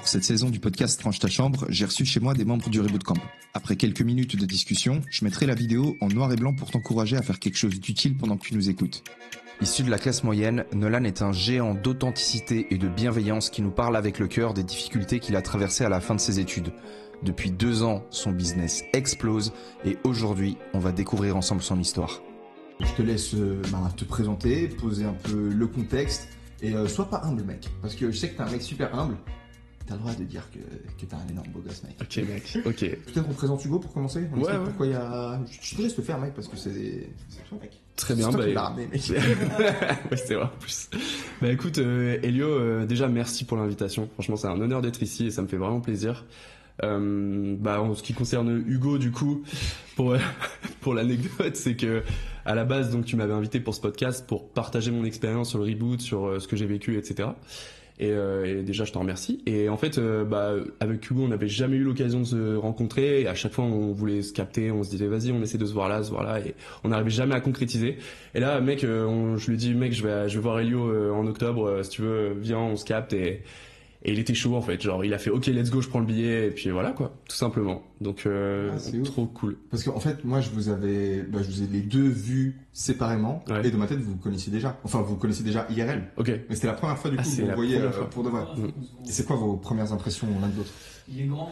Pour cette saison du podcast Range ta chambre, j'ai reçu chez moi des membres du Reboot Camp. Après quelques minutes de discussion, je mettrai la vidéo en noir et blanc pour t'encourager à faire quelque chose d'utile pendant que tu nous écoutes. Issu de la classe moyenne, Nolan est un géant d'authenticité et de bienveillance qui nous parle avec le cœur des difficultés qu'il a traversées à la fin de ses études. Depuis 2 ans, son business explose et aujourd'hui, on va découvrir ensemble son histoire. Je te laisse te présenter, poser un peu le contexte et sois pas humble mec, parce que je sais que t'es un mec super humble. T'as le droit de dire que t'as un énorme beau gosse, mec. Ok, mec, ok. Peut-être qu'on présente Hugo pour commencer. Ouais. Pourquoi il y a... Je te laisse le faire, mec, parce que c'est toi, mec. Très bien, c'est toi qui l'as ramené, mec. Ouais, c'est vrai, en plus. Bah écoute, Elio, déjà merci pour l'invitation. Franchement, c'est un honneur d'être ici et ça me fait vraiment plaisir. En ce qui concerne Hugo, du coup, pour l'anecdote, c'est que à la base, donc tu m'avais invité pour ce podcast pour partager mon expérience sur le reboot, sur ce que j'ai vécu, etc. Et déjà je t'en remercie. Et en fait avec Hugo on n'avait jamais eu l'occasion de se rencontrer et à chaque fois on voulait se capter, on se disait vas-y on essaie de se voir là et on n'arrivait jamais à concrétiser. Et là mec je lui dis mec je vais voir Elio en octobre, si tu veux viens on se capte et il était chaud en fait, genre il a fait ok let's go je prends le billet et puis voilà quoi, tout simplement. Donc c'est trop cool. Parce qu'en fait moi je vous ai les deux vus séparément et dans ma tête vous vous connaissiez déjà. Enfin vous vous connaissiez déjà IRL. Ok. Mais c'était la première fois du coup que vous voyez pour de vrai. Et c'est quoi vos premières impressions l'un de l'autre? Il est grand.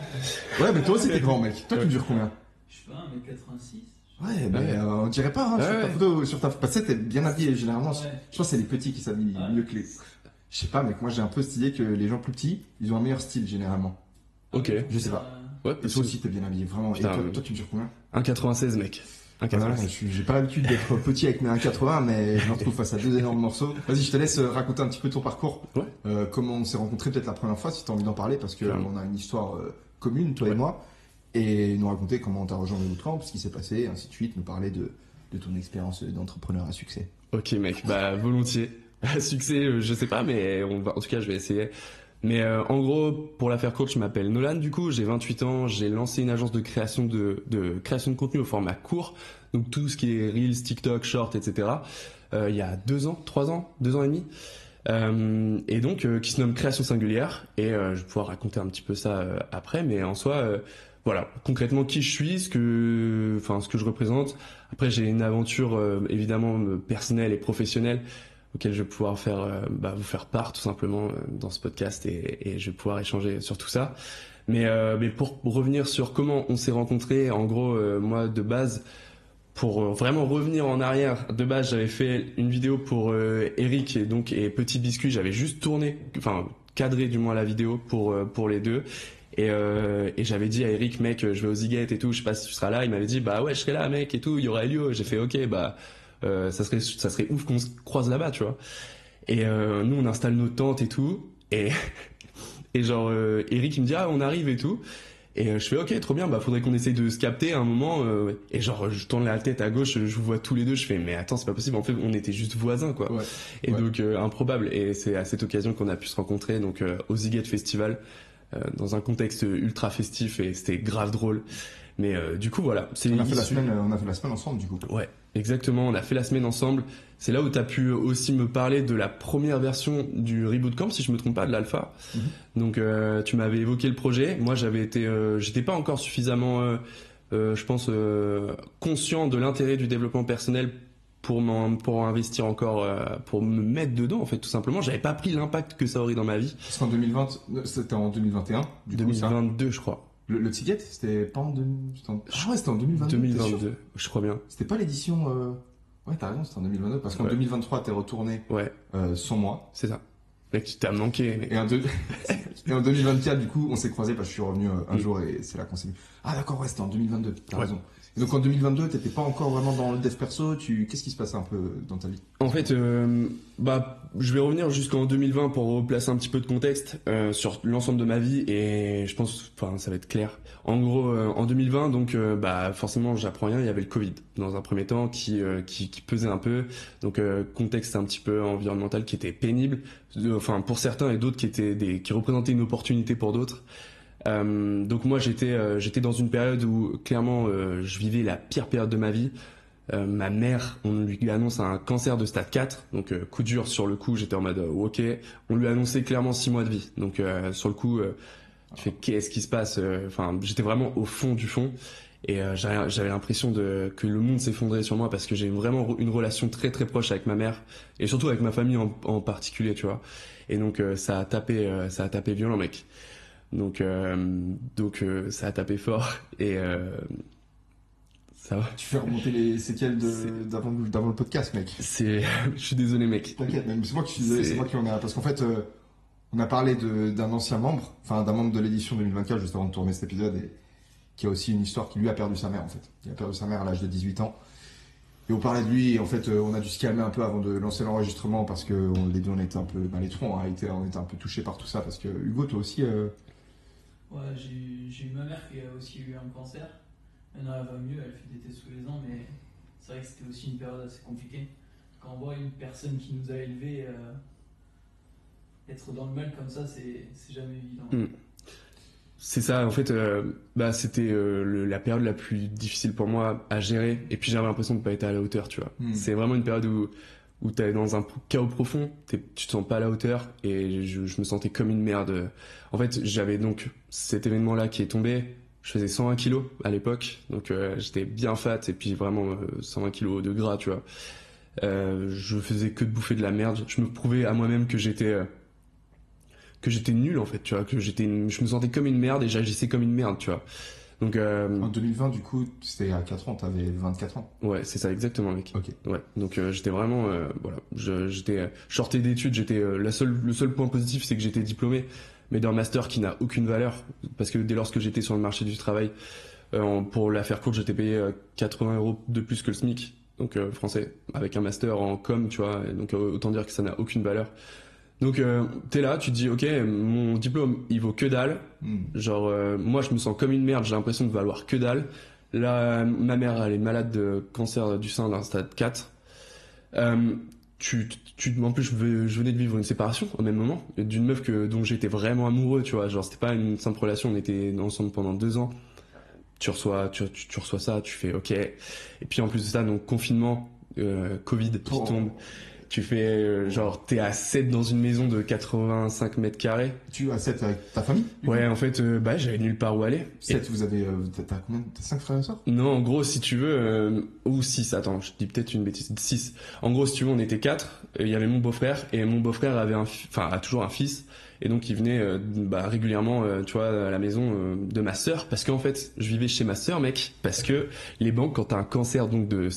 Ouais mais toi aussi t'es grand mec. Toi tu mesures combien? Je sais pas, 1m86. Ouais, mais on dirait pas, hein, sur ta photo, sur ta facette, t'es bien habillé, généralement. Je pense que c'est les petits qui s'habillent mieux que les... Je sais pas, mec, moi j'ai un peu cette idée que les gens plus petits, ils ont un meilleur style, généralement. Ok. Je sais pas. Ouais, et toi aussi, t'es bien habillé, vraiment. Putain, et toi, tu mesures combien? 1,96 mec. 1,96. J'ai pas l'habitude d'être petit avec mes 1,80, mais je me retrouve face à 2 énormes morceaux. Vas-y, je te laisse raconter un petit peu ton parcours. Ouais. Comment on s'est rencontrés peut-être la première fois, si t'as envie d'en parler, parce que on a une histoire commune, toi et moi. Et nous raconter comment t'as rejoint le bootcamp, ce qui s'est passé, et ainsi de suite, nous parler de ton expérience d'entrepreneur à succès. Ok mec, volontiers. Succès, je sais pas, mais en tout cas je vais essayer. Mais en gros, pour la faire courte, je m'appelle Nolan du coup, j'ai 28 ans, j'ai lancé une agence de création de contenu au format court, donc tout ce qui est Reels, TikTok, Short, etc. Il y a 2 ans, 3 ans, 2 ans et demi. Et donc qui se nomme Création Singulière et je vais pouvoir raconter un petit peu ça après, mais en soi voilà concrètement qui je suis, ce que je représente. Après j'ai une aventure évidemment personnelle et professionnelle auquel je vais pouvoir vous faire part tout simplement dans ce podcast et je vais pouvoir échanger sur tout ça. Mais pour revenir sur comment on s'est rencontrés, en gros moi de base, pour vraiment revenir en arrière, de base j'avais fait une vidéo pour Eric et Petit Biscuit, j'avais juste cadré du moins la vidéo pour les deux. Et j'avais dit à Eric mec je vais au Zigget et tout, je sais pas si tu seras là. Il m'avait dit bah ouais je serai là mec et tout, il y aura Elio. J'ai fait ok ça serait ouf qu'on se croise là-bas tu vois. Et nous on installe nos tentes et tout et genre Eric il me dit ah on arrive et tout. Et je fais ok trop bien, faudrait qu'on essaye de se capter à un moment et genre je tourne la tête à gauche, je vous vois tous les deux, je fais mais attends c'est pas possible, en fait on était juste voisins quoi. Ouais, et donc improbable, et c'est à cette occasion qu'on a pu se rencontrer donc au Zigget Festival dans un contexte ultra festif et c'était grave drôle. Mais du coup voilà, on a fait la semaine ensemble du coup. Ouais, exactement, on a fait la semaine ensemble. C'est là où tu as pu aussi me parler de la première version du Reboot Camp, si je me trompe pas, de l'alpha. Donc tu m'avais évoqué le projet. Moi j'étais pas encore suffisamment je pense conscient de l'intérêt du développement personnel pour investir encore, pour me mettre dedans en fait, tout simplement. J'avais pas pris l'impact que ça aurait dans ma vie. Parce qu'en 2020, c'était en 2021 du 2022 je crois. Le Zigget, c'était pas en 2022. Ah ouais, c'était en 2022. 2022, je crois bien. C'était pas l'édition. Ouais, t'as raison, c'était en 2022. Parce qu'en 2023, t'es retourné sans moi. C'est ça. Mec, tu t'as manqué. Mais... Et en 2024, du coup, on s'est croisés parce que je suis revenu un jour et c'est là qu'on s'est vu. Ah d'accord, ouais, c'était en 2022. T'as raison. Et donc en 2022, t'étais pas encore vraiment dans le dev perso. Qu'est-ce qui se passait un peu dans ta vie? En fait, je vais revenir jusqu'en 2020 pour replacer un petit peu de contexte sur l'ensemble de ma vie et je pense, ça va être clair. En gros, en 2020, donc, forcément, j'apprends rien. Il y avait le Covid dans un premier temps qui pesait un peu. Donc, contexte un petit peu environnemental qui était pénible. Pour certains et d'autres qui représentaient une opportunité pour d'autres. Donc moi j'étais dans une période où clairement je vivais la pire période de ma vie. Ma mère, on lui annonce un cancer de stade 4, donc coup dur sur le coup, j'étais en mode ok. On lui a annoncé clairement 6 mois de vie, donc sur le coup Tu fais qu'est-ce qui se passe? Enfin, j'étais vraiment au fond du fond. Et j'avais l'impression que le monde s'effondrait sur moi parce que j'ai vraiment une relation très très proche avec ma mère et surtout avec ma famille en particulier, tu vois. Et donc ça a tapé violent, mec. Donc ça a tapé fort et ça va. Tu fais remonter les séquelles d'avant le podcast, mec. Je suis désolé, mec. T'inquiète, mais c'est moi qui suis désolé, c'est moi qui en ai. Parce qu'en fait, on a parlé d'un ancien membre, enfin d'un membre de l'édition 2024 juste avant de tourner cet épisode et qui a aussi une histoire qui lui a perdu sa mère en fait. Il a perdu sa mère à l'âge de 18 ans. Et on parlait de lui et en fait on a dû se calmer un peu avant de lancer l'enregistrement parce que les deux on était un peu, les trois on était un peu touchés par tout ça parce que Hugo toi aussi. Ouais, j'ai eu ma mère qui a aussi eu un cancer. Maintenant elle va mieux, elle fait des tests tous les ans, mais c'est vrai que c'était aussi une période assez compliquée. Quand on voit une personne qui nous a élevés être dans le mal comme ça, c'est jamais évident. C'est ça, en fait, c'était la période la plus difficile pour moi à gérer. Et puis j'avais l'impression de pas être à la hauteur, tu vois. C'est vraiment une période où t'es dans un chaos profond, tu te sens pas à la hauteur. Et je me sentais comme une merde. En fait, j'avais donc cet événement-là qui est tombé. Je faisais 120 kilos à l'époque, donc j'étais bien fat et puis vraiment 120 kilos de gras, tu vois. Je faisais que de bouffer de la merde. Je me prouvais à moi-même que j'étais nul en fait, tu vois, je me sentais comme une merde et j'agissais comme une merde, tu vois. Donc en 2020 du coup, c'était à 4 ans, t'avais 24 ans. Ouais, c'est ça exactement, mec. OK. Ouais. Donc j'étais vraiment voilà, je sortais d'études, le seul point positif c'est que j'étais diplômé mais d'un master qui n'a aucune valeur parce que dès lors que j'étais sur le marché du travail pour la faire courte, j'étais payé 80 € de plus que le SMIC, donc français, avec un master en com, tu vois, donc autant dire que ça n'a aucune valeur. Donc t'es là, tu te dis ok, mon diplôme il vaut que dalle, genre moi je me sens comme une merde, j'ai l'impression de valoir que dalle. Là ma mère elle est malade de cancer du sein d'un stade 4. En plus je venais de vivre une séparation au même moment d'une meuf dont j'étais vraiment amoureux, tu vois, genre c'était pas une simple relation, on était ensemble pendant 2 ans. Tu reçois ça, tu fais ok. Et puis en plus de ça, donc confinement, Covid qui tombe. Tu fais genre t'es à 7 dans une maison de 85 mètres carrés. Tu es à 7 avec ta famille? Ouais, en fait j'avais nulle part où aller. 7, vous avez t'as combien? T'as 5 frères et sœurs? Non, en gros si tu veux ou 6, attends, je dis peut-être une bêtise, 6. En gros si tu veux, on était 4, il y avait mon beau-frère et mon beau-frère a toujours un fils. Et donc il venait régulièrement tu vois à la maison de ma sœur parce qu'en fait je vivais chez ma sœur, mec, parce que les banques quand t'as un cancer donc de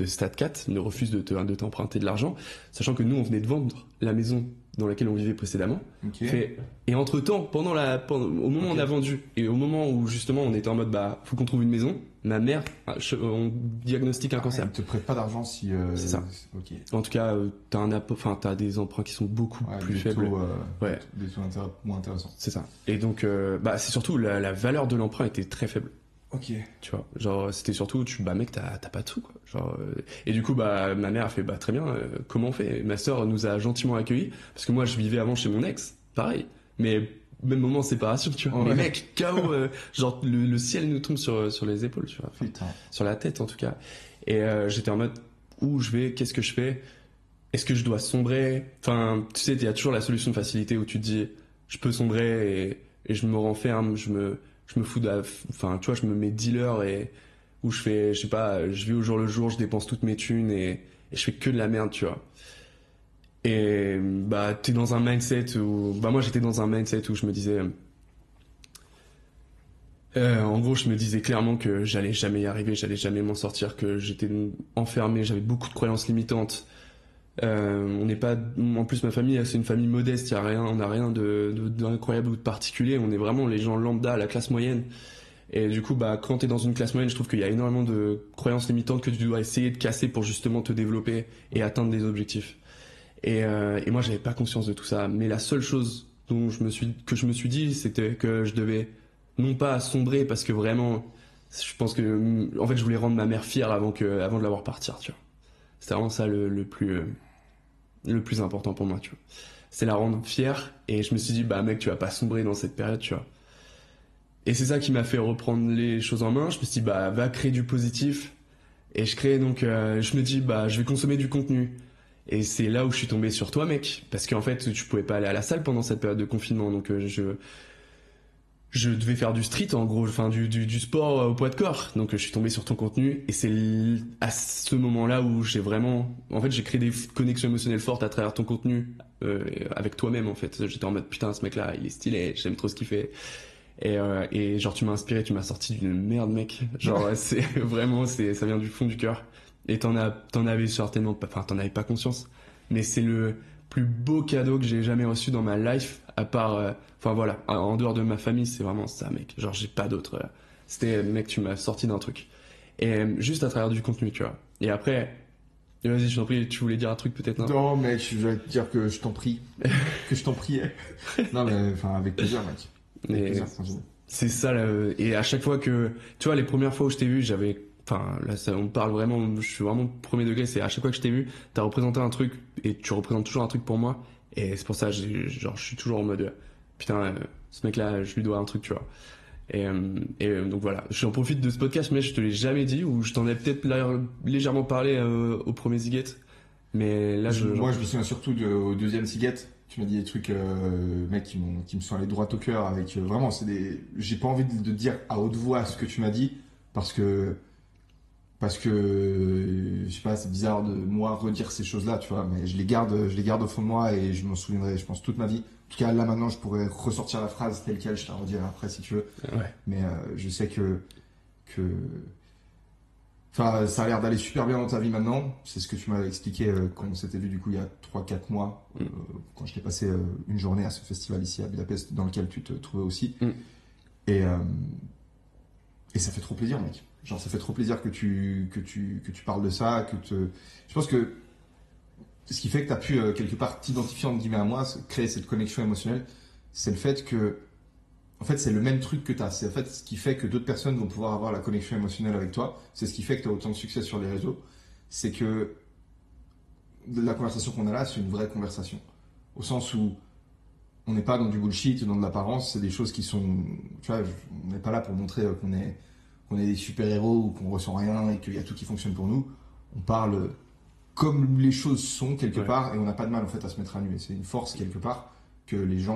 stade 4 ne refusent de t'emprunter de l'argent, sachant que nous on venait de vendre la maison dans laquelle on vivait précédemment. Okay. Et entre temps au moment où on a vendu et au moment où justement on était en mode faut qu'on trouve une maison, ma mère on diagnostique un cancer. Elle te prête pas d'argent si c'est ça. OK. En tout cas t'as des emprunts qui sont beaucoup plus faibles. Des taux moins intéressants. C'est ça. Et donc c'est surtout la valeur de l'emprunt était très faible. OK. Tu vois, genre c'était surtout mec t'as pas de sous quoi. Genre et du coup ma mère a fait très bien, comment on fait? Ma sœur nous a gentiment accueillis parce que moi je vivais avant chez mon ex, pareil. Mais même moment séparation, tu vois. Ouais. Mais mec, chaos, genre le ciel nous tombe sur les épaules, tu vois. Putain. Sur la tête en tout cas. Et j'étais en mode où je vais, qu'est-ce que je fais? Est-ce que je dois sombrer? Enfin, tu sais, il y a toujours la solution de facilité où tu te dis je peux sombrer et je me renferme, je me fous enfin tu vois, je me mets dealer et où je fais, je sais pas, je vis au jour le jour, je dépense toutes mes thunes et je fais que de la merde, tu vois. Et t'es dans un mindset où moi j'étais dans un mindset où je me disais en gros je me disais clairement que j'allais jamais y arriver, j'allais jamais m'en sortir, que j'étais enfermé, j'avais beaucoup de croyances limitantes. On n'est pas, en plus ma famille c'est une famille modeste, on n'a rien d'incroyable ou de particulier, on est vraiment les gens lambda, la classe moyenne. Et du coup quand t'es dans une classe moyenne, je trouve qu'il y a énormément de croyances limitantes que tu dois essayer de casser pour justement te développer et atteindre des objectifs. Et moi j'avais pas conscience de tout ça, mais la seule chose que je me suis dit, c'était que je devais non pas sombrer parce que vraiment je pense que en fait je voulais rendre ma mère fière avant de la voir partir, tu vois. C'était vraiment ça le plus important pour moi, tu vois. C'est la rendre fière et je me suis dit mec, tu vas pas sombrer dans cette période, tu vois. Et c'est ça qui m'a fait reprendre les choses en main. Je me suis dit va créer du positif et je crée donc je me dis je vais consommer du contenu. Et c'est là où je suis tombé sur toi, mec, parce qu'en fait tu pouvais pas aller à la salle pendant cette période de confinement, donc je devais faire du street en gros, enfin du sport au poids de corps. Donc je suis tombé sur ton contenu et c'est à ce moment-là où j'ai créé des connexions émotionnelles fortes à travers ton contenu avec toi-même en fait. J'étais en mode putain ce mec-là il est stylé, j'aime trop ce qu'il fait. Et genre tu m'as inspiré, tu m'as sorti d'une merde mec. Genre c'est vraiment ça vient du fond du cœur. Et t'en avais certainement pas, enfin t'en avais pas conscience. Mais c'est le plus beau cadeau que j'ai jamais reçu dans ma life, à part, enfin voilà, en dehors de ma famille, c'est vraiment ça, mec. Genre, j'ai pas d'autre. C'était, mec, tu m'as sorti d'un truc. Et juste à travers du contenu, tu vois. Et après, vas-y, je t'en prie, tu voulais dire un truc peut-être, non? Non, mec, je vais te dire que je t'en prie. Que je t'en priais. Non, mais enfin, avec plaisir, mec. Avec plaisir, continue. C'est ça, là, et à chaque fois que, tu vois, les premières fois où je t'ai vu, enfin, là, on parle vraiment, je suis vraiment premier degré, c'est à chaque fois que je t'ai vu, t'as représenté un truc, et tu représentes toujours un truc pour moi, et c'est pour ça, je suis toujours en mode, putain, ce mec-là, je lui dois un truc, tu vois. Et donc voilà, j'en profite de ce podcast, mais je te l'ai jamais dit, ou je t'en ai peut-être légèrement parlé au premier Ziguette, mais là, Moi, je me souviens surtout au deuxième Ziguette. Tu m'as dit des trucs, mec, qui me sont allés droit au cœur, avec, vraiment, j'ai pas envie de dire à haute voix ce que tu m'as dit, parce que je sais pas, c'est bizarre de moi redire ces choses-là, tu vois, mais je les garde au fond de moi et je m'en souviendrai, je pense, toute ma vie. En tout cas, là maintenant, je pourrais ressortir la phrase telle quelle, je te la redirai après si tu veux. Ouais. Mais je sais que enfin, ça a l'air d'aller super bien dans ta vie maintenant. C'est ce que tu m'as expliqué quand on s'était vu du coup il y a 3-4 mois, quand je t'ai passé une journée à ce festival ici à Budapest dans lequel tu te trouvais aussi. Et ça fait trop plaisir, mec. Genre, ça fait trop plaisir que tu parles de ça, je pense que ce qui fait que tu as pu quelque part t'identifier entre guillemets à moi, créer cette connexion émotionnelle, c'est le fait que, en fait, c'est le même truc que tu as. C'est en fait ce qui fait que d'autres personnes vont pouvoir avoir la connexion émotionnelle avec toi. C'est ce qui fait que tu as autant de succès sur les réseaux. C'est que la conversation qu'on a là, c'est une vraie conversation. Au sens où on n'est pas dans du bullshit, dans de l'apparence, c'est des choses qui sont, tu vois, on n'est pas là pour montrer qu'on est des super-héros ou qu'on ressent rien et qu'il y a tout qui fonctionne pour nous. On parle comme les choses sont quelque part et on n'a pas de mal en fait à se mettre à nu. Et c'est une force quelque part que les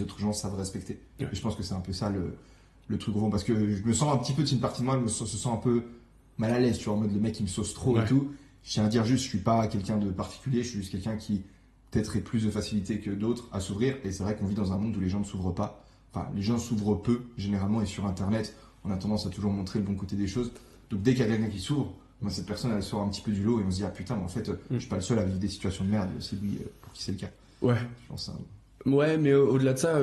autres gens savent respecter. Et je pense que c'est un peu ça le truc gros, parce que je me sens un petit peu, une partie de moi se sent un peu mal à l'aise, tu vois, en mode le mec il me sauce trop et tout. Je tiens à dire juste, je suis pas quelqu'un de particulier, je suis juste quelqu'un qui peut-être ait plus de facilité que d'autres à s'ouvrir. Et c'est vrai qu'on vit dans un monde où les gens ne s'ouvrent pas. Enfin, les gens s'ouvrent peu généralement, et sur Internet, on a tendance à toujours montrer le bon côté des choses. Donc dès qu'il y a quelqu'un qui s'ouvre, ben, cette personne elle sort un petit peu du lot et on se dit ah putain, mais en fait je suis pas le seul à vivre des situations de merde, c'est lui pour qui c'est le cas. Ouais. Je pense ça. Ouais, mais au-delà de ça,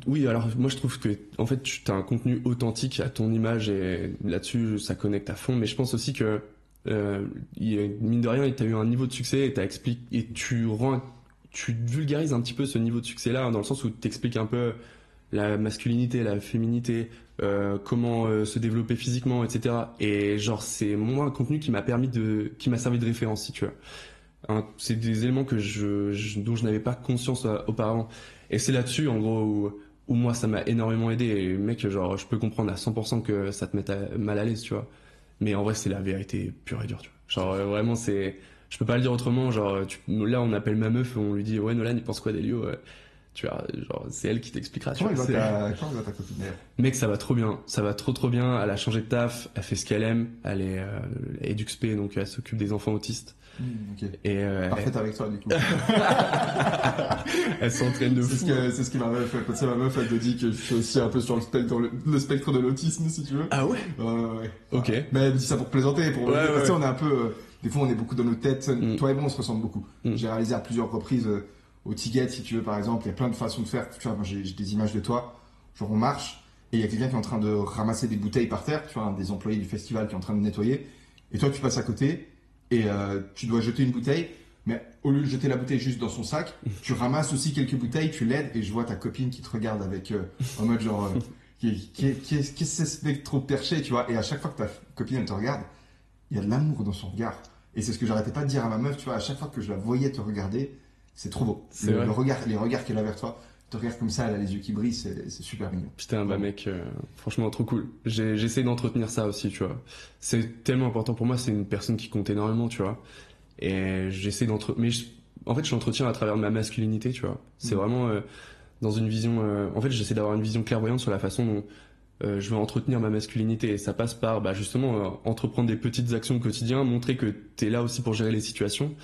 oui, alors moi je trouve que en fait tu as un contenu authentique à ton image et là-dessus ça connecte à fond, mais je pense aussi que mine de rien, tu as eu un niveau de succès et et tu vulgarises un petit peu ce niveau de succès-là dans le sens où tu expliques un peu la masculinité, la féminité, comment se développer physiquement, etc. Et genre c'est moi un contenu qui m'a servi de référence, si tu veux. C'est des éléments dont je n'avais pas conscience auparavant. Et c'est là-dessus, en gros, où moi ça m'a énormément aidé. Et mec, genre je peux comprendre à 100% que ça te mette mal à l'aise, tu vois. Mais en vrai c'est la vérité pure et dure, tu vois. Genre vraiment je peux pas le dire autrement. Genre là on appelle ma meuf, on lui dit ouais Nolan il pense quoi d'Elio, tu vois, genre c'est elle qui t'expliquera. Comment elle va ta copine d'ailleurs? Mec, ça va trop bien, ça va trop bien. Elle a changé de taf, elle fait ce qu'elle aime, elle est EduxP, donc elle s'occupe des enfants autistes. Okay. Et parfaite avec toi du coup. Elle s'entraîne de fou. C'est ce qui m'a fait. Comme ça, ma meuf elle te dit que je suis aussi un peu sur le spectre de l'autisme, si tu veux. Ah ouais. Ouais. Ok. Mais elle me dit ça pour plaisanter, ouais. Tu sais, on est un peu. Des fois, on est beaucoup dans nos têtes. Toi et moi, on se ressemble beaucoup. J'ai réalisé à plusieurs reprises. Au Ticket, si tu veux, par exemple, il y a plein de façons de faire. Tu vois, moi, j'ai des images de toi. Genre, on marche et il y a quelqu'un qui est en train de ramasser des bouteilles par terre. Tu vois, un des employés du festival qui est en train de nettoyer. Et toi, tu passes à côté et tu dois jeter une bouteille. Mais au lieu de jeter la bouteille juste dans son sac, tu ramasses aussi quelques bouteilles, tu l'aides et je vois ta copine qui te regarde avec en mode genre qu'est-ce que c'est ce mec trop perché, tu vois. Et à chaque fois que ta copine elle te regarde, il y a de l'amour dans son regard. Et c'est ce que j'arrêtais pas de dire à ma meuf, tu vois. À chaque fois que je la voyais te regarder, c'est trop beau. Les regards qu'elle a vers toi, te regarde comme ça, elle a les yeux qui brillent, c'est super mignon. Putain, bah mec, franchement trop cool. J'essaie d'entretenir ça aussi, tu vois. C'est tellement important pour moi, c'est une personne qui compte énormément, tu vois. Et j'essaie en fait, je l'entretiens à travers ma masculinité, tu vois. C'est vraiment dans une vision. En fait, j'essaie d'avoir une vision clairvoyante sur la façon dont je veux entretenir ma masculinité. Et ça passe par justement entreprendre des petites actions au quotidien, montrer que t'es là aussi pour gérer les situations.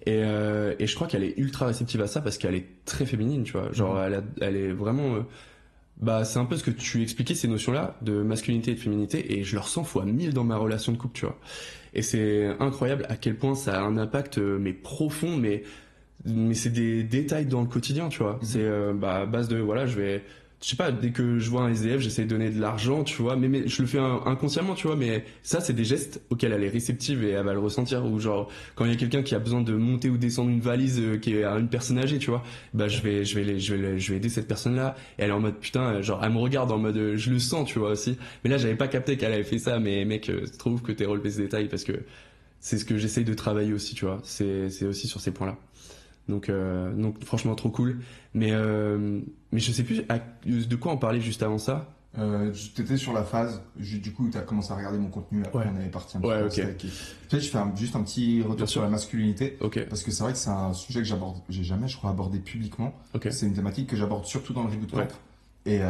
Et je crois qu'elle est ultra réceptive à ça parce qu'elle est très féminine, tu vois. Genre, elle est vraiment. C'est un peu ce que tu expliquais, ces notions-là de masculinité et de féminité, et je le ressens fois 1000 dans ma relation de couple, tu vois. Et c'est incroyable à quel point ça a un impact, mais profond, mais c'est des détails dans le quotidien, tu vois. C'est à base de, voilà, je sais pas, dès que je vois un SDF, j'essaie de donner de l'argent, tu vois, mais je le fais inconsciemment, tu vois, mais ça, c'est des gestes auxquels elle est réceptive et elle va le ressentir, ou genre, quand il y a quelqu'un qui a besoin de monter ou descendre une valise qui est à une personne âgée, tu vois, je vais aider cette personne-là, et elle est en mode, putain, genre, elle me regarde en mode, je le sens, tu vois, aussi. Mais là, j'avais pas capté qu'elle avait fait ça, mais mec, je trouve que t'es relevé ces détails parce que c'est ce que j'essaye de travailler aussi, tu vois, c'est aussi sur ces points-là. Donc franchement trop cool. Mais je sais plus de quoi on parlait juste avant ça. T'étais sur la phase, du coup t'as commencé à regarder mon contenu, après on est parti un petit peu. Ok. Peut-être je fais juste un petit retour sur la masculinité, parce que c'est vrai que c'est un sujet que j'ai jamais je crois abordé publiquement. C'est une thématique que j'aborde surtout dans le Reboot Camp. Et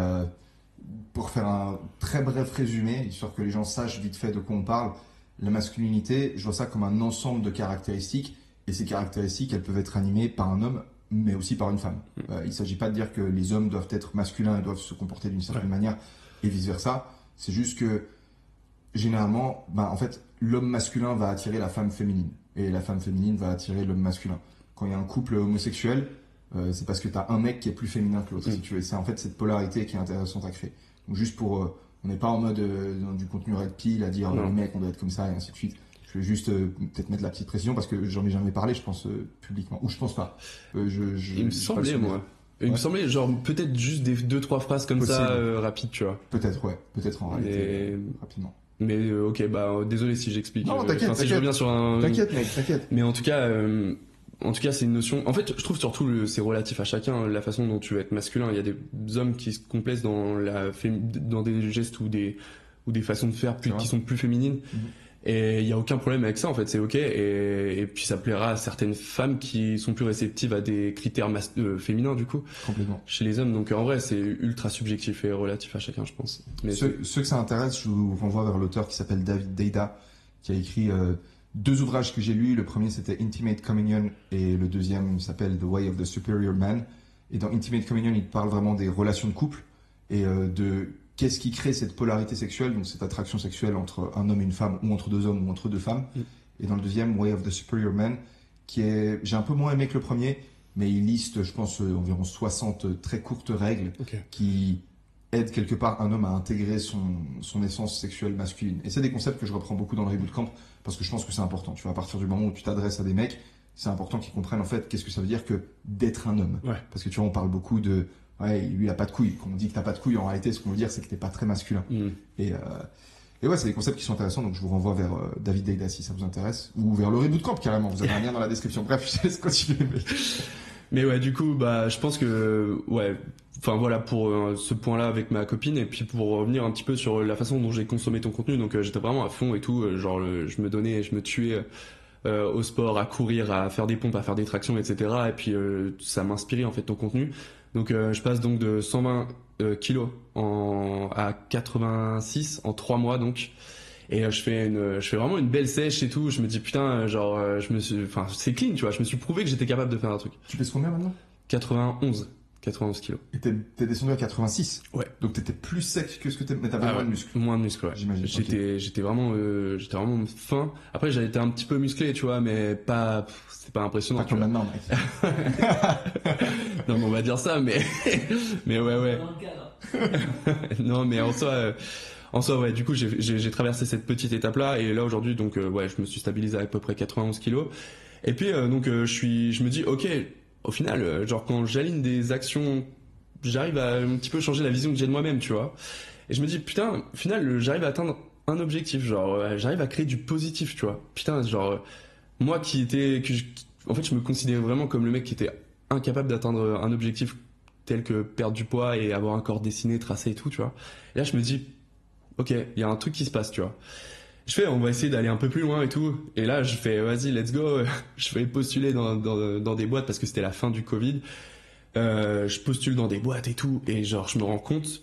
pour faire un très bref résumé, histoire que les gens sachent vite fait de quoi on parle, la masculinité, je vois ça comme un ensemble de caractéristiques. Et ces caractéristiques, elles peuvent être animées par un homme, mais aussi par une femme. Il ne s'agit pas de dire que les hommes doivent être masculins et doivent se comporter d'une certaine manière, et vice-versa. C'est juste que, généralement, en fait, l'homme masculin va attirer la femme féminine, et la femme féminine va attirer l'homme masculin. Quand il y a un couple homosexuel, c'est parce que tu as un mec qui est plus féminin que l'autre, si tu veux. C'est en fait cette polarité qui est intéressante à créer. Donc juste pour... on n'est pas en mode dans du contenu red pill à dire les mecs, on doit être comme ça, et ainsi de suite. Je vais juste peut-être mettre la petite précision parce que j'en ai jamais parlé, je pense, publiquement. Ou je pense pas. Il me semblait, moi. Il me semblait, genre, peut-être juste des 2-3 phrases comme ça, rapides, tu vois. Peut-être, ouais. Peut-être en réalité, rapidement. Mais ok, désolé si j'explique. Non, t'inquiète, si je reviens sur un... T'inquiète, mec, t'inquiète. Mais en tout cas, c'est une notion... En fait, je trouve surtout, c'est relatif à chacun, la façon dont tu veux être masculin. Il y a des hommes qui se complaisent dans des gestes ou des façons de faire qui sont plus féminines. Et il n'y a aucun problème avec ça, en fait, c'est ok. Et puis ça plaira à certaines femmes qui sont plus réceptives à des critères féminins, du coup. Complètement. Chez les hommes, donc en vrai, c'est ultra subjectif et relatif à chacun, je pense. Mais ceux que ça intéresse, je vous renvoie vers l'auteur qui s'appelle David Deida, qui a écrit 2 ouvrages que j'ai lus. Le premier, c'était Intimate Communion, et le deuxième s'appelle The Way of the Superior Man. Et dans Intimate Communion, il parle vraiment des relations de couple et de... Qu'est-ce qui crée cette polarité sexuelle, donc cette attraction sexuelle entre un homme et une femme, ou entre 2 hommes, ou entre 2 femmes. Et dans le deuxième, Way of the Superior Man, j'ai un peu moins aimé que le premier, mais il liste, je pense, environ 60 très courtes règles qui aident quelque part un homme à intégrer son essence sexuelle masculine. Et c'est des concepts que je reprends beaucoup dans le Reboot Camp, parce que je pense que c'est important. Tu vois, à partir du moment où tu t'adresses à des mecs, c'est important qu'ils comprennent en fait qu'est-ce que ça veut dire que d'être un homme. Parce que tu vois, on parle beaucoup de... Ouais, lui il a pas de couilles. Quand on dit que t'as pas de couilles, en réalité, ce qu'on veut dire, c'est que t'es pas très masculin. Et ouais, c'est des concepts qui sont intéressants, donc je vous renvoie vers David Deida si ça vous intéresse, ou vers le Reboot Camp carrément. Vous avez un lien dans la description. Bref, je laisse continuer. Mais ouais, du coup, je pense que enfin voilà pour ce point-là avec ma copine, et puis pour revenir un petit peu sur la façon dont j'ai consommé ton contenu. Donc j'étais vraiment à fond et tout. Je me donnais, je me tuais. Au sport, à courir, à faire des pompes, à faire des tractions, etc. Et puis ça m'inspirait en fait ton contenu. Donc je passe donc de 120 kilos à 86 en 3 mois donc. Et je fais vraiment une belle sèche et tout. Je me dis putain, c'est clean, tu vois. Je me suis prouvé que j'étais capable de faire un truc. Tu pèses combien maintenant? 91 kilos. Et t'es descendu à 86? Ouais. Donc t'étais plus sec que ce que t'es, mais t'avais moins de muscles. Moins de muscles, ouais. J'imagine. J'étais vraiment fin. Après, j'ai été un petit peu musclé, tu vois, mais c'est pas impressionnant. Pas comme maintenant, mec. Non, mais on va dire ça, mais ouais. Non, mais en soi, ouais, du coup, j'ai traversé cette petite étape-là, et là, aujourd'hui, donc, je me suis stabilisé à peu près 91 kilos. Et puis, je me dis, ok, au final, genre quand j'aligne des actions, j'arrive à un petit peu changer la vision que j'ai de moi-même, tu vois. Et je me dis, putain, au final, j'arrive à atteindre un objectif, genre, j'arrive à créer du positif, tu vois. Putain, genre, moi en fait, je me considérais vraiment comme le mec qui était incapable d'atteindre un objectif tel que perdre du poids et avoir un corps dessiné, tracé et tout, tu vois. Et là, je me dis, ok, il y a un truc qui se passe, tu vois. On va essayer d'aller un peu plus loin et tout. Et là, vas-y, let's go. Je vais postuler dans des boîtes parce que c'était la fin du Covid. je postule dans des boîtes et tout, et genre je me rends compte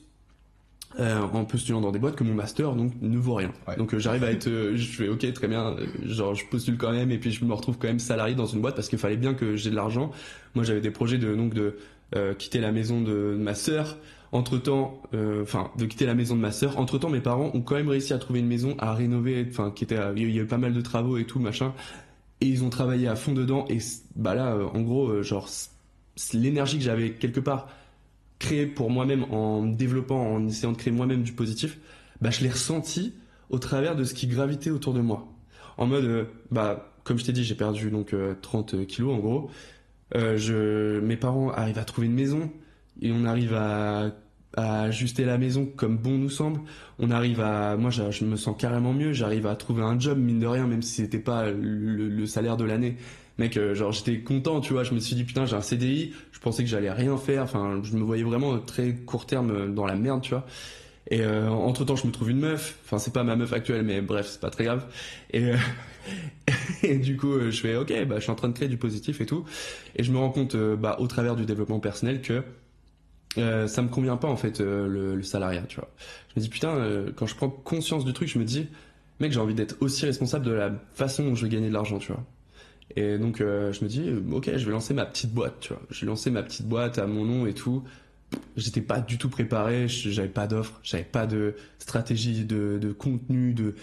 en postulant dans des boîtes que mon master donc ne vaut rien. Ouais. Donc j'arrive à être, je fais ok très bien, genre je postule quand même et puis je me retrouve quand même salarié dans une boîte parce qu'il fallait bien que j'ai de l'argent. Moi j'avais des projets de quitter la maison de ma sœur. Entre-temps, de quitter la maison de ma sœur. Entre-temps, mes parents ont quand même réussi à trouver une maison à rénover, il y a eu pas mal de travaux et tout, machin. Et ils ont travaillé à fond dedans. Et bah là, en gros, l'énergie que j'avais quelque part créée pour moi-même en développant, en essayant de créer moi-même du positif, bah je l'ai ressenti au travers de ce qui gravitait autour de moi. En mode, comme je t'ai dit, j'ai perdu donc 30 kilos en gros. Mes parents arrivent à trouver une maison et on arrive à ajuster la maison comme bon nous semble. Moi je me sens carrément mieux, j'arrive à trouver un job mine de rien même si c'était pas le salaire de l'année. Mec, j'étais content, tu vois, je me suis dit putain, j'ai un CDI, je pensais que j'allais rien faire, enfin je me voyais vraiment très court terme dans la merde, tu vois. Et entre-temps, je me trouve une meuf, enfin c'est pas ma meuf actuelle mais bref, c'est pas très grave. Et du coup, je fais OK, je suis en train de créer du positif et tout et je me rends compte au travers du développement personnel que ça me convient pas en fait le salariat, tu vois. Je me dis putain, quand je prends conscience du truc, je me dis mec, j'ai envie d'être aussi responsable de la façon dont je vais gagner de l'argent, tu vois. Et donc je me dis OK, je vais lancer ma petite boîte, tu vois. Je vais lancer ma petite boîte à mon nom et tout. J'étais pas du tout préparé, j'avais pas d'offre, j'avais pas de stratégie de contenu, de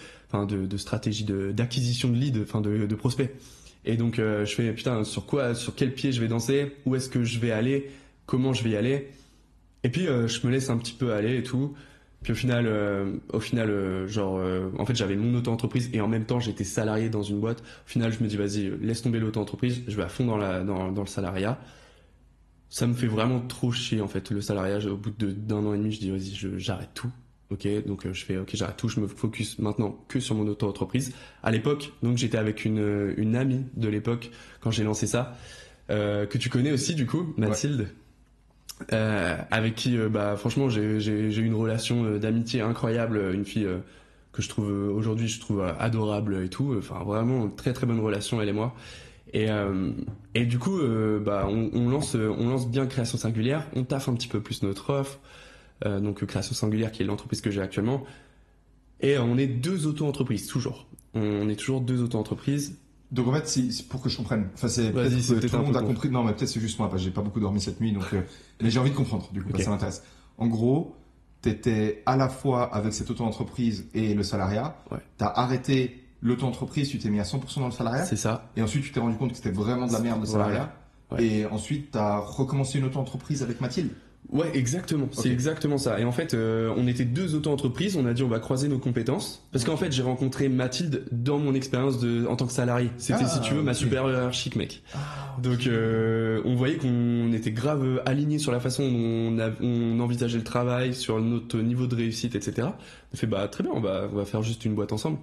stratégie d'acquisition de leads, de prospects. Et donc je fais putain, sur quel pied je vais danser, où est-ce que je vais aller, comment je vais y aller. Et puis je me laisse un petit peu aller et tout. Puis au final, en fait, j'avais mon auto-entreprise et en même temps, j'étais salarié dans une boîte. Au final, je me dis, vas-y, laisse tomber l'auto-entreprise, je vais à fond dans le salariat. Ça me fait vraiment trop chier, en fait, le salariat. Au bout d'un an et demi, je dis, vas-y, j'arrête tout. Ok, donc je fais, ok, j'arrête tout, je me focus maintenant que sur mon auto-entreprise. À l'époque, donc j'étais avec une amie de l'époque quand j'ai lancé ça, que tu connais aussi, du coup, Mathilde. Ouais. Avec qui franchement j'ai eu une relation d'amitié incroyable, une fille que je trouve aujourd'hui adorable et tout, enfin vraiment très très bonne relation elle et moi et du coup on lance bien Création Singulière, on taffe un petit peu plus notre offre, donc Création Singulière qui est l'entreprise que j'ai actuellement et on est 2 auto-entreprises toujours, on est toujours 2 auto-entreprises. Donc en fait, c'est pour que je comprenne. Enfin, c'est peut-être que tout le monde a compris. Non, mais peut-être c'est juste moi, parce que j'ai pas beaucoup dormi cette nuit, donc. Mais j'ai envie de comprendre, du coup, parce que ça m'intéresse. En gros, t'étais à la fois avec cette auto-entreprise et le salariat. Ouais. T'as arrêté l'auto-entreprise, tu t'es mis à 100% dans le salariat. C'est ça. Et ensuite, tu t'es rendu compte que c'était vraiment de la merde le salariat. Ouais. Et ensuite, t'as recommencé une auto-entreprise avec Mathilde. Ouais, exactement. Okay. C'est exactement ça. Et en fait, on était 2 auto-entreprises. On a dit on va croiser nos compétences. Parce qu'en fait, j'ai rencontré Mathilde dans mon expérience en tant que salarié. C'était, si tu veux, ma supérieure hiérarchique, mec. Donc, on voyait qu'on était grave alignés sur la façon dont on envisageait le travail, sur notre niveau de réussite, etc. On fait très bien. On va faire juste une boîte ensemble.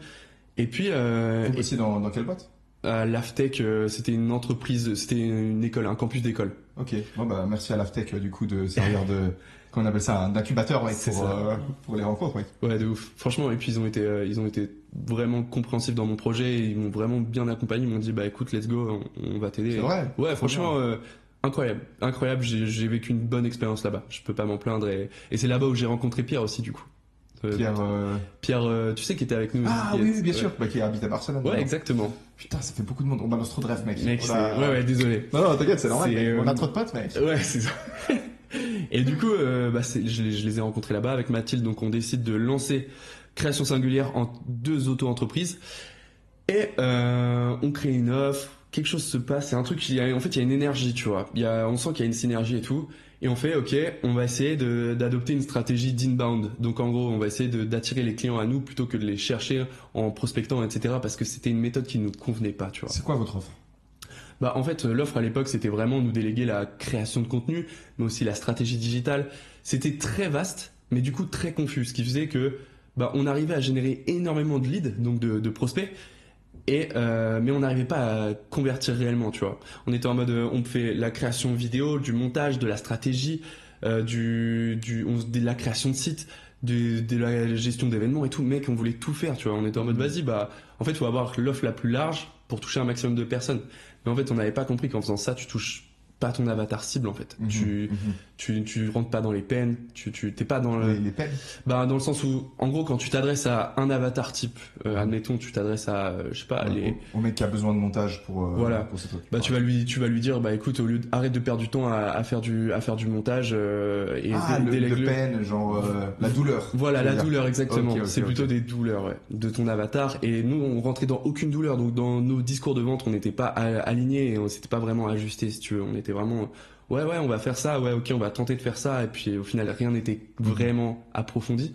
Et puis. Vous bossiez dans quelle boîte? L'Aftech, c'était une entreprise, c'était une école, un campus d'école. Ok, merci à l'Aftech du coup de servir qu'on appelle ça un incubateur pour les rencontres. Ouais, de ouf. Franchement, et puis ils ont été vraiment compréhensifs dans mon projet, ils m'ont vraiment bien accompagné, ils m'ont dit écoute, let's go, on va t'aider. C'est vrai. Ouais, franchement, incroyable. J'ai vécu une bonne expérience là-bas. Je peux pas m'en plaindre et c'est là-bas où j'ai rencontré Pierre aussi du coup. Pierre, tu sais, qui était avec nous. Ah oui, bien sûr, qui habite à Barcelone. Ouais, exactement. Putain, ça fait beaucoup de monde. On balance trop de rêves, mec. Ouais, désolé. Non, t'inquiète, c'est normal. On a trop de potes, mec. Ouais, c'est ça. Et du coup, je les ai rencontrés là-bas avec Mathilde, donc on décide de lancer Création Singulière en 2 auto-entreprises. Et on crée une offre, quelque chose se passe, c'est un truc, il y a une énergie, tu vois. On sent qu'il y a une synergie et tout. Et on fait, ok, on va essayer d'adopter une stratégie d'inbound. Donc en gros, on va essayer d'attirer les clients à nous plutôt que de les chercher en prospectant, etc. Parce que c'était une méthode qui ne nous convenait pas, tu vois. C'est quoi votre offre? En fait, l'offre à l'époque, c'était vraiment nous déléguer la création de contenu, mais aussi la stratégie digitale. C'était très vaste, mais du coup très confus. Ce qui faisait que, on arrivait à générer énormément de leads, donc de prospects. Mais on n'arrivait pas à convertir réellement, tu vois. On était en mode, on fait la création vidéo, du montage, de la stratégie, de la création de site, de la gestion d'événements et tout. Mec, on voulait tout faire, tu vois. On était en mode, vas-y, en fait, faut avoir l'offre la plus large pour toucher un maximum de personnes. Mais en fait, on n'avait pas compris qu'en faisant ça, tu touches pas ton avatar cible en fait. Tu rentres pas dans les peines, t'es pas dans les peines. Bah dans le sens où en gros quand tu t'adresses à un avatar type, admettons tu t'adresses à je sais pas au mec qui a besoin de montage pour ce truc. Bah tu vas lui dire bah écoute, au lieu arrête de perdre du temps à faire du montage et le peine, genre la douleur. Voilà, la douleur exactement. Okay, c'est plutôt des douleurs de ton avatar, et nous on rentrait dans aucune douleur, donc dans nos discours de vente on n'était pas alignés et on s'était pas vraiment ajusté si tu veux. On était vraiment ouais on va faire ça, ouais ok on va tenter de faire ça, et puis au final rien n'était vraiment approfondi.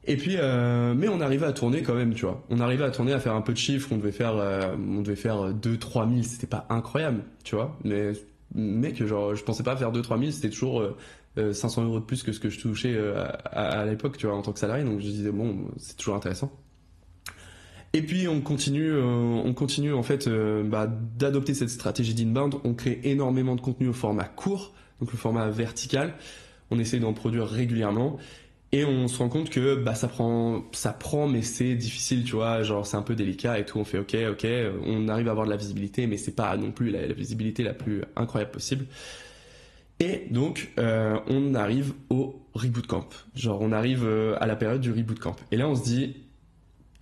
Et puis mais on arrivait à tourner quand même, tu vois. On arrivait à tourner, à faire un peu de chiffres. On devait faire 2-3 000, c'était pas incroyable, tu vois, mais mec, genre je pensais pas faire 2-3 000, c'était toujours 500 € de plus que ce que je touchais à l'époque, tu vois, en tant que salarié. Donc je disais bon, c'est toujours intéressant. Et puis on continue en fait d'adopter cette stratégie d'inbound. On crée énormément de contenu au format court, donc le format vertical. On essaie d'en produire régulièrement, et on se rend compte que ça prend, mais c'est difficile, tu vois, genre c'est un peu délicat et tout. On fait ok, on arrive à avoir de la visibilité, mais c'est pas non plus la visibilité la plus incroyable possible. Et donc on arrive au reboot camp. Genre on arrive à la période du reboot camp, et là on se dit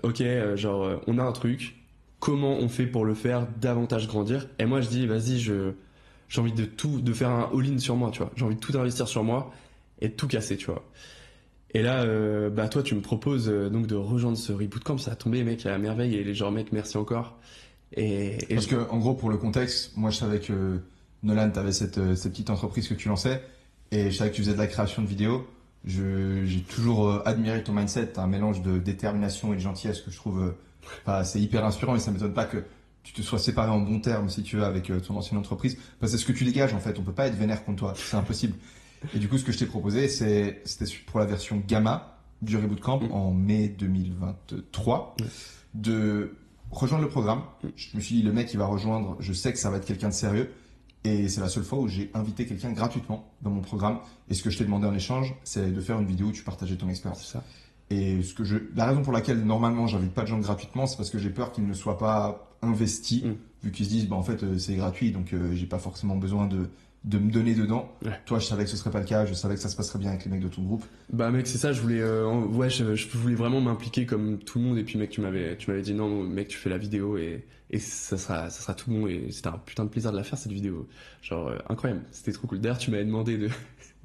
ok, on a un truc, comment on fait pour le faire davantage grandir? Et moi je dis vas-y, j'ai envie de faire un all-in sur moi, tu vois. J'ai envie de tout investir sur moi et de tout casser, tu vois. Et là toi tu me proposes donc de rejoindre ce reboot camp. Ça a tombé mec à merveille, et les gens mec merci encore. Et parce que en gros, pour le contexte, moi je savais que Nolan, t'avais cette petite entreprise que tu lançais, et je savais que tu faisais de la création de vidéos. J'ai toujours admiré ton mindset. T'as un mélange de détermination et de gentillesse que je trouve c'est hyper inspirant, et ça m'étonne pas que tu te sois séparé en bons termes, si tu veux, avec ton ancienne entreprise, parce que c'est ce que tu dégages en fait. On peut pas être vénère contre toi, c'est impossible. Et du coup, ce que je t'ai proposé, c'était pour la version Gamma du Reboot Camp en mai 2023 de rejoindre le programme. Je me suis dit, le mec il va rejoindre, je sais que ça va être quelqu'un de sérieux. Et c'est la seule fois où j'ai invité quelqu'un gratuitement dans mon programme. Et ce que je t'ai demandé en échange, c'est de faire une vidéo où tu partageais ton expérience. C'est ça. Et la raison pour laquelle normalement j'invite pas de gens gratuitement, c'est parce que j'ai peur qu'ils ne soient pas investis, vu qu'ils se disent en fait c'est gratuit, donc j'ai pas forcément besoin de me donner dedans. Ouais. Toi, je savais que ce serait pas le cas, je savais que ça se passerait bien avec les mecs de ton groupe. Bah mec, c'est ça, je voulais je voulais vraiment m'impliquer comme tout le monde, et puis mec tu m'avais dit non mec, tu fais la vidéo et ça sera tout bon, et c'était un putain de plaisir de la faire cette vidéo. Genre incroyable, c'était trop cool. D'ailleurs, tu m'avais demandé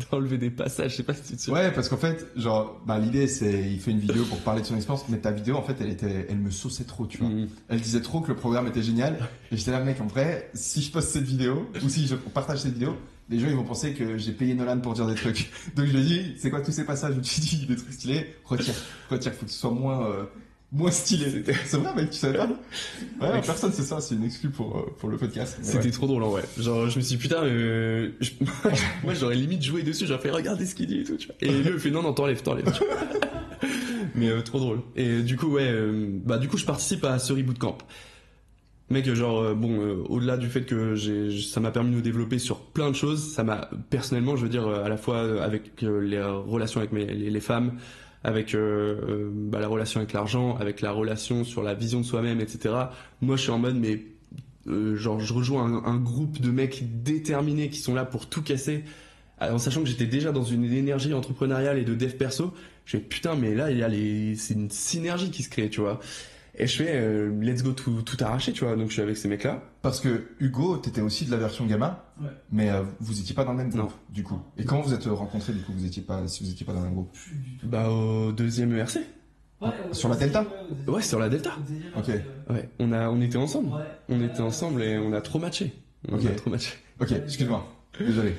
d'enlever des passages, je sais pas si tu te souviens. Ouais, parce qu'en fait, l'idée c'est il fait une vidéo pour parler de son expérience, mais ta vidéo en fait, elle me sauçait trop, tu vois. Elle disait trop que le programme était génial, et j'étais là mec, en vrai, si je poste cette vidéo ou si je partage cette vidéo, les gens ils vont penser que j'ai payé Nolan pour dire des trucs. Donc je lui ai dit, c'est quoi tous ces passages où tu dis des trucs stylés, retire, faut que ce soit moins stylé. C'est vrai mec, tu savais pas? Ouais, mec, personne sait ça, c'est une exclu pour le podcast. C'était trop drôle en vrai. Genre je me suis dit putain moi j'aurais limite joué dessus, j'aurais fait regarder ce qu'il dit et tout, tu vois. Et lui il fait non t'enlèves. Mais trop drôle. Et du coup du coup je participe à ce reboot camp. Mec, au-delà du fait que ça m'a permis de me développer sur plein de choses, ça m'a personnellement, je veux dire, à la fois avec les relations avec les femmes, avec la relation avec l'argent, avec la relation sur la vision de soi-même, etc. Moi, je suis en mode, mais je rejoins un groupe de mecs déterminés qui sont là pour tout casser, en sachant que j'étais déjà dans une énergie entrepreneuriale et de dev perso. Je fais putain, mais là, c'est une synergie qui se crée, tu vois. Et je fais let's go tout arracher, tu vois. Donc je suis avec ces mecs là. Parce que Hugo, t'étais aussi de la version Gamma, ouais. Mais vous étiez pas dans le même groupe, du coup. Et comment vous êtes rencontrés, du coup, si vous étiez pas dans le même groupe? Au deuxième ERC. Ouais, sur la Delta. Ouais, sur la Delta. Ok. Ouais, on était ensemble. Ouais. On était ensemble et on a trop matché. Ok, excuse-moi. Désolé.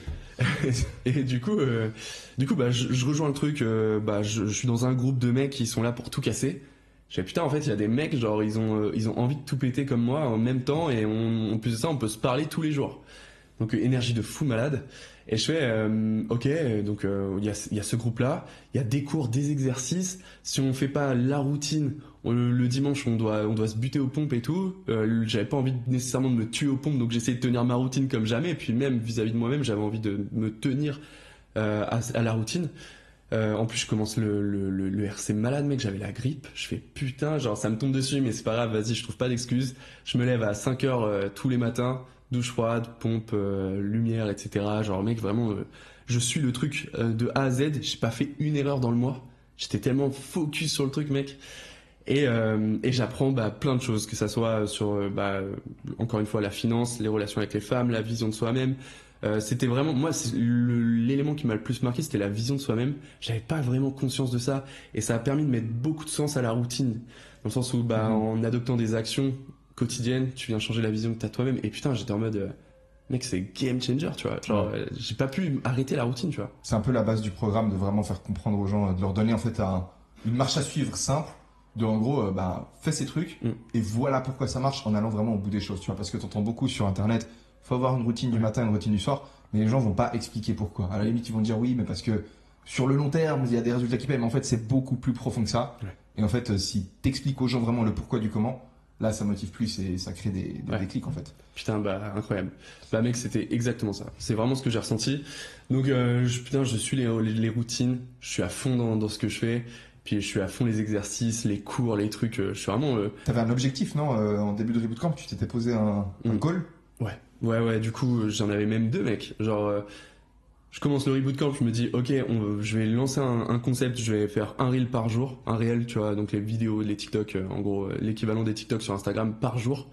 Et du coup, je rejoins le truc. Je suis dans un groupe de mecs qui sont là pour tout casser. Je fais putain, en fait il y a des mecs genre ils ont envie de tout péter comme moi en même temps, et en plus de ça on peut se parler tous les jours. Donc énergie de fou malade. Et je fais ok, donc il y a ce groupe là, il y a des cours, des exercices. Si on fait pas la routine, le dimanche on doit se buter aux pompes et tout. J'avais pas envie nécessairement de me tuer aux pompes, donc j'essayais de tenir ma routine comme jamais. Et puis même vis-à-vis de moi-même, j'avais envie de me tenir à la routine. En plus je commence le RC malade mec, j'avais la grippe, je fais putain, genre ça me tombe dessus mais c'est pas grave, vas-y, je trouve pas d'excuses. Je me lève à 5h tous les matins, douche froide, pompe, lumière, etc. Genre mec vraiment, je suis le truc de A à Z. J'ai pas fait une erreur dans le mois. J'étais tellement focus sur le truc, mec. Et j'apprends plein de choses, que ça soit sur encore une fois la finance, les relations avec les femmes, la vision de soi-même. C'était vraiment moi l'élément qui m'a le plus marqué, c'était la vision de soi-même. J'avais pas vraiment conscience de ça et ça a permis de mettre beaucoup de sens à la routine, dans le sens où en adoptant des actions quotidiennes, tu viens changer la vision que t'as toi-même. Et putain, j'étais en mode mec, c'est game changer, tu vois. Genre j'ai pas pu arrêter la routine, tu vois. C'est un peu la base du programme, de vraiment faire comprendre aux gens, de leur donner en fait une marche à suivre simple. De en gros, fais ces trucs et voilà pourquoi ça marche, en allant vraiment au bout des choses, tu vois. Parce que t'entends beaucoup sur internet, faut avoir une routine du matin, une routine du soir, mais les gens vont pas expliquer pourquoi. À la limite, ils vont dire oui, mais parce que sur le long terme, il y a des résultats qui paient, mais en fait, c'est beaucoup plus profond que ça. Ouais. Et en fait, si t'expliques aux gens vraiment le pourquoi du comment, là, ça motive plus et ça crée des déclics, en fait. Putain, incroyable. Mec, c'était exactement ça. C'est vraiment ce que j'ai ressenti. Donc, je suis les routines, je suis à fond dans ce que je fais. Puis je suis à fond les exercices, les cours, les trucs. Je suis vraiment. T'avais un objectif, non? En début de Reboot Camp, tu t'étais posé un goal? Ouais. Du coup, j'en avais même 2, mec. Genre, je commence le Reboot Camp, je me dis, ok, je vais lancer un concept. Je vais faire un reel par jour, un réel, tu vois, donc les vidéos, les TikTok, en gros, l'équivalent des TikTok sur Instagram par jour.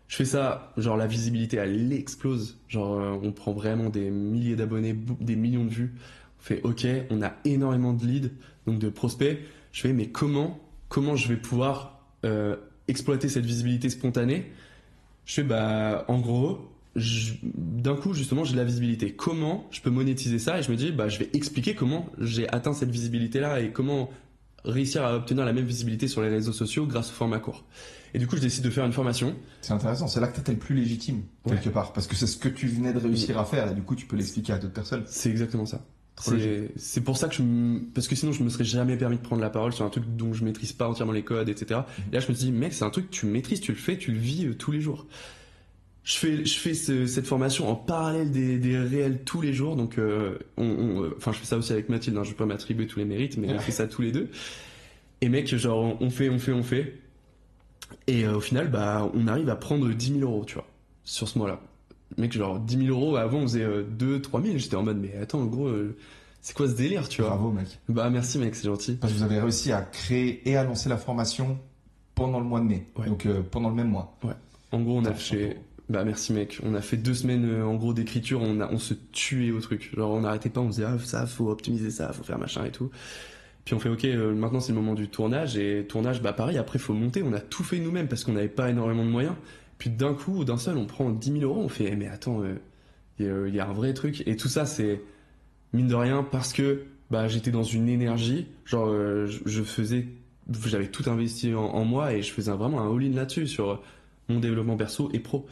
Je fais ça, genre la visibilité, elle explose. Genre, on prend vraiment des milliers d'abonnés, des millions de vues. On fait, ok, on a énormément de leads, donc de prospects. Je fais, mais comment je vais pouvoir exploiter cette visibilité spontanée? Je fais, en gros, d'un coup, justement, j'ai de la visibilité. Comment je peux monétiser ça? Et je me dis, je vais expliquer comment j'ai atteint cette visibilité-là et comment réussir à obtenir la même visibilité sur les réseaux sociaux grâce au format court. Et du coup, je décide de faire une formation. C'est intéressant, c'est là que t'es le plus légitime, quelque part, parce que c'est ce que tu venais de réussir à faire et du coup, tu peux l'expliquer à d'autres personnes. C'est exactement ça. C'est pour ça que parce que sinon je me serais jamais permis de prendre la parole sur un truc dont je maîtrise pas entièrement les codes, etc. Et là je me dis, mec, c'est un truc que tu maîtrises, tu le fais, tu le vis tous les jours. Je fais cette formation en parallèle des réels tous les jours, donc je fais ça aussi avec Mathilde, je vais pas m'attribuer tous les mérites, mais on fait ça tous les deux. Et mec, genre on fait, et au final on arrive à prendre 10 000 euros, tu vois, sur ce mois-là. Mec, genre 10 000 euros, avant on faisait 2-3 000, j'étais en mode mais attends, en gros, c'est quoi ce délire, tu vois? Bravo, mec. Merci, mec, c'est gentil. Parce que vous avez réussi à créer et à lancer la formation pendant le mois de mai, donc pendant le même mois. Ouais. En gros, on a fait. Merci, mec. On a fait 2 semaines en gros d'écriture, on se tuait au truc. Genre, on n'arrêtait pas, on disait ça, faut optimiser ça, faut faire machin et tout. Puis on fait ok, maintenant c'est le moment du tournage, et tournage, pareil, après faut monter, on a tout fait nous-mêmes parce qu'on n'avait pas énormément de moyens. Puis d'un coup, d'un seul, on prend 10 000 euros, on fait mais attends, il y a un vrai truc. Et tout ça, c'est mine de rien parce que j'étais dans une énergie, genre j'avais tout investi en moi et je faisais vraiment un all-in là-dessus sur mon développement perso et pro.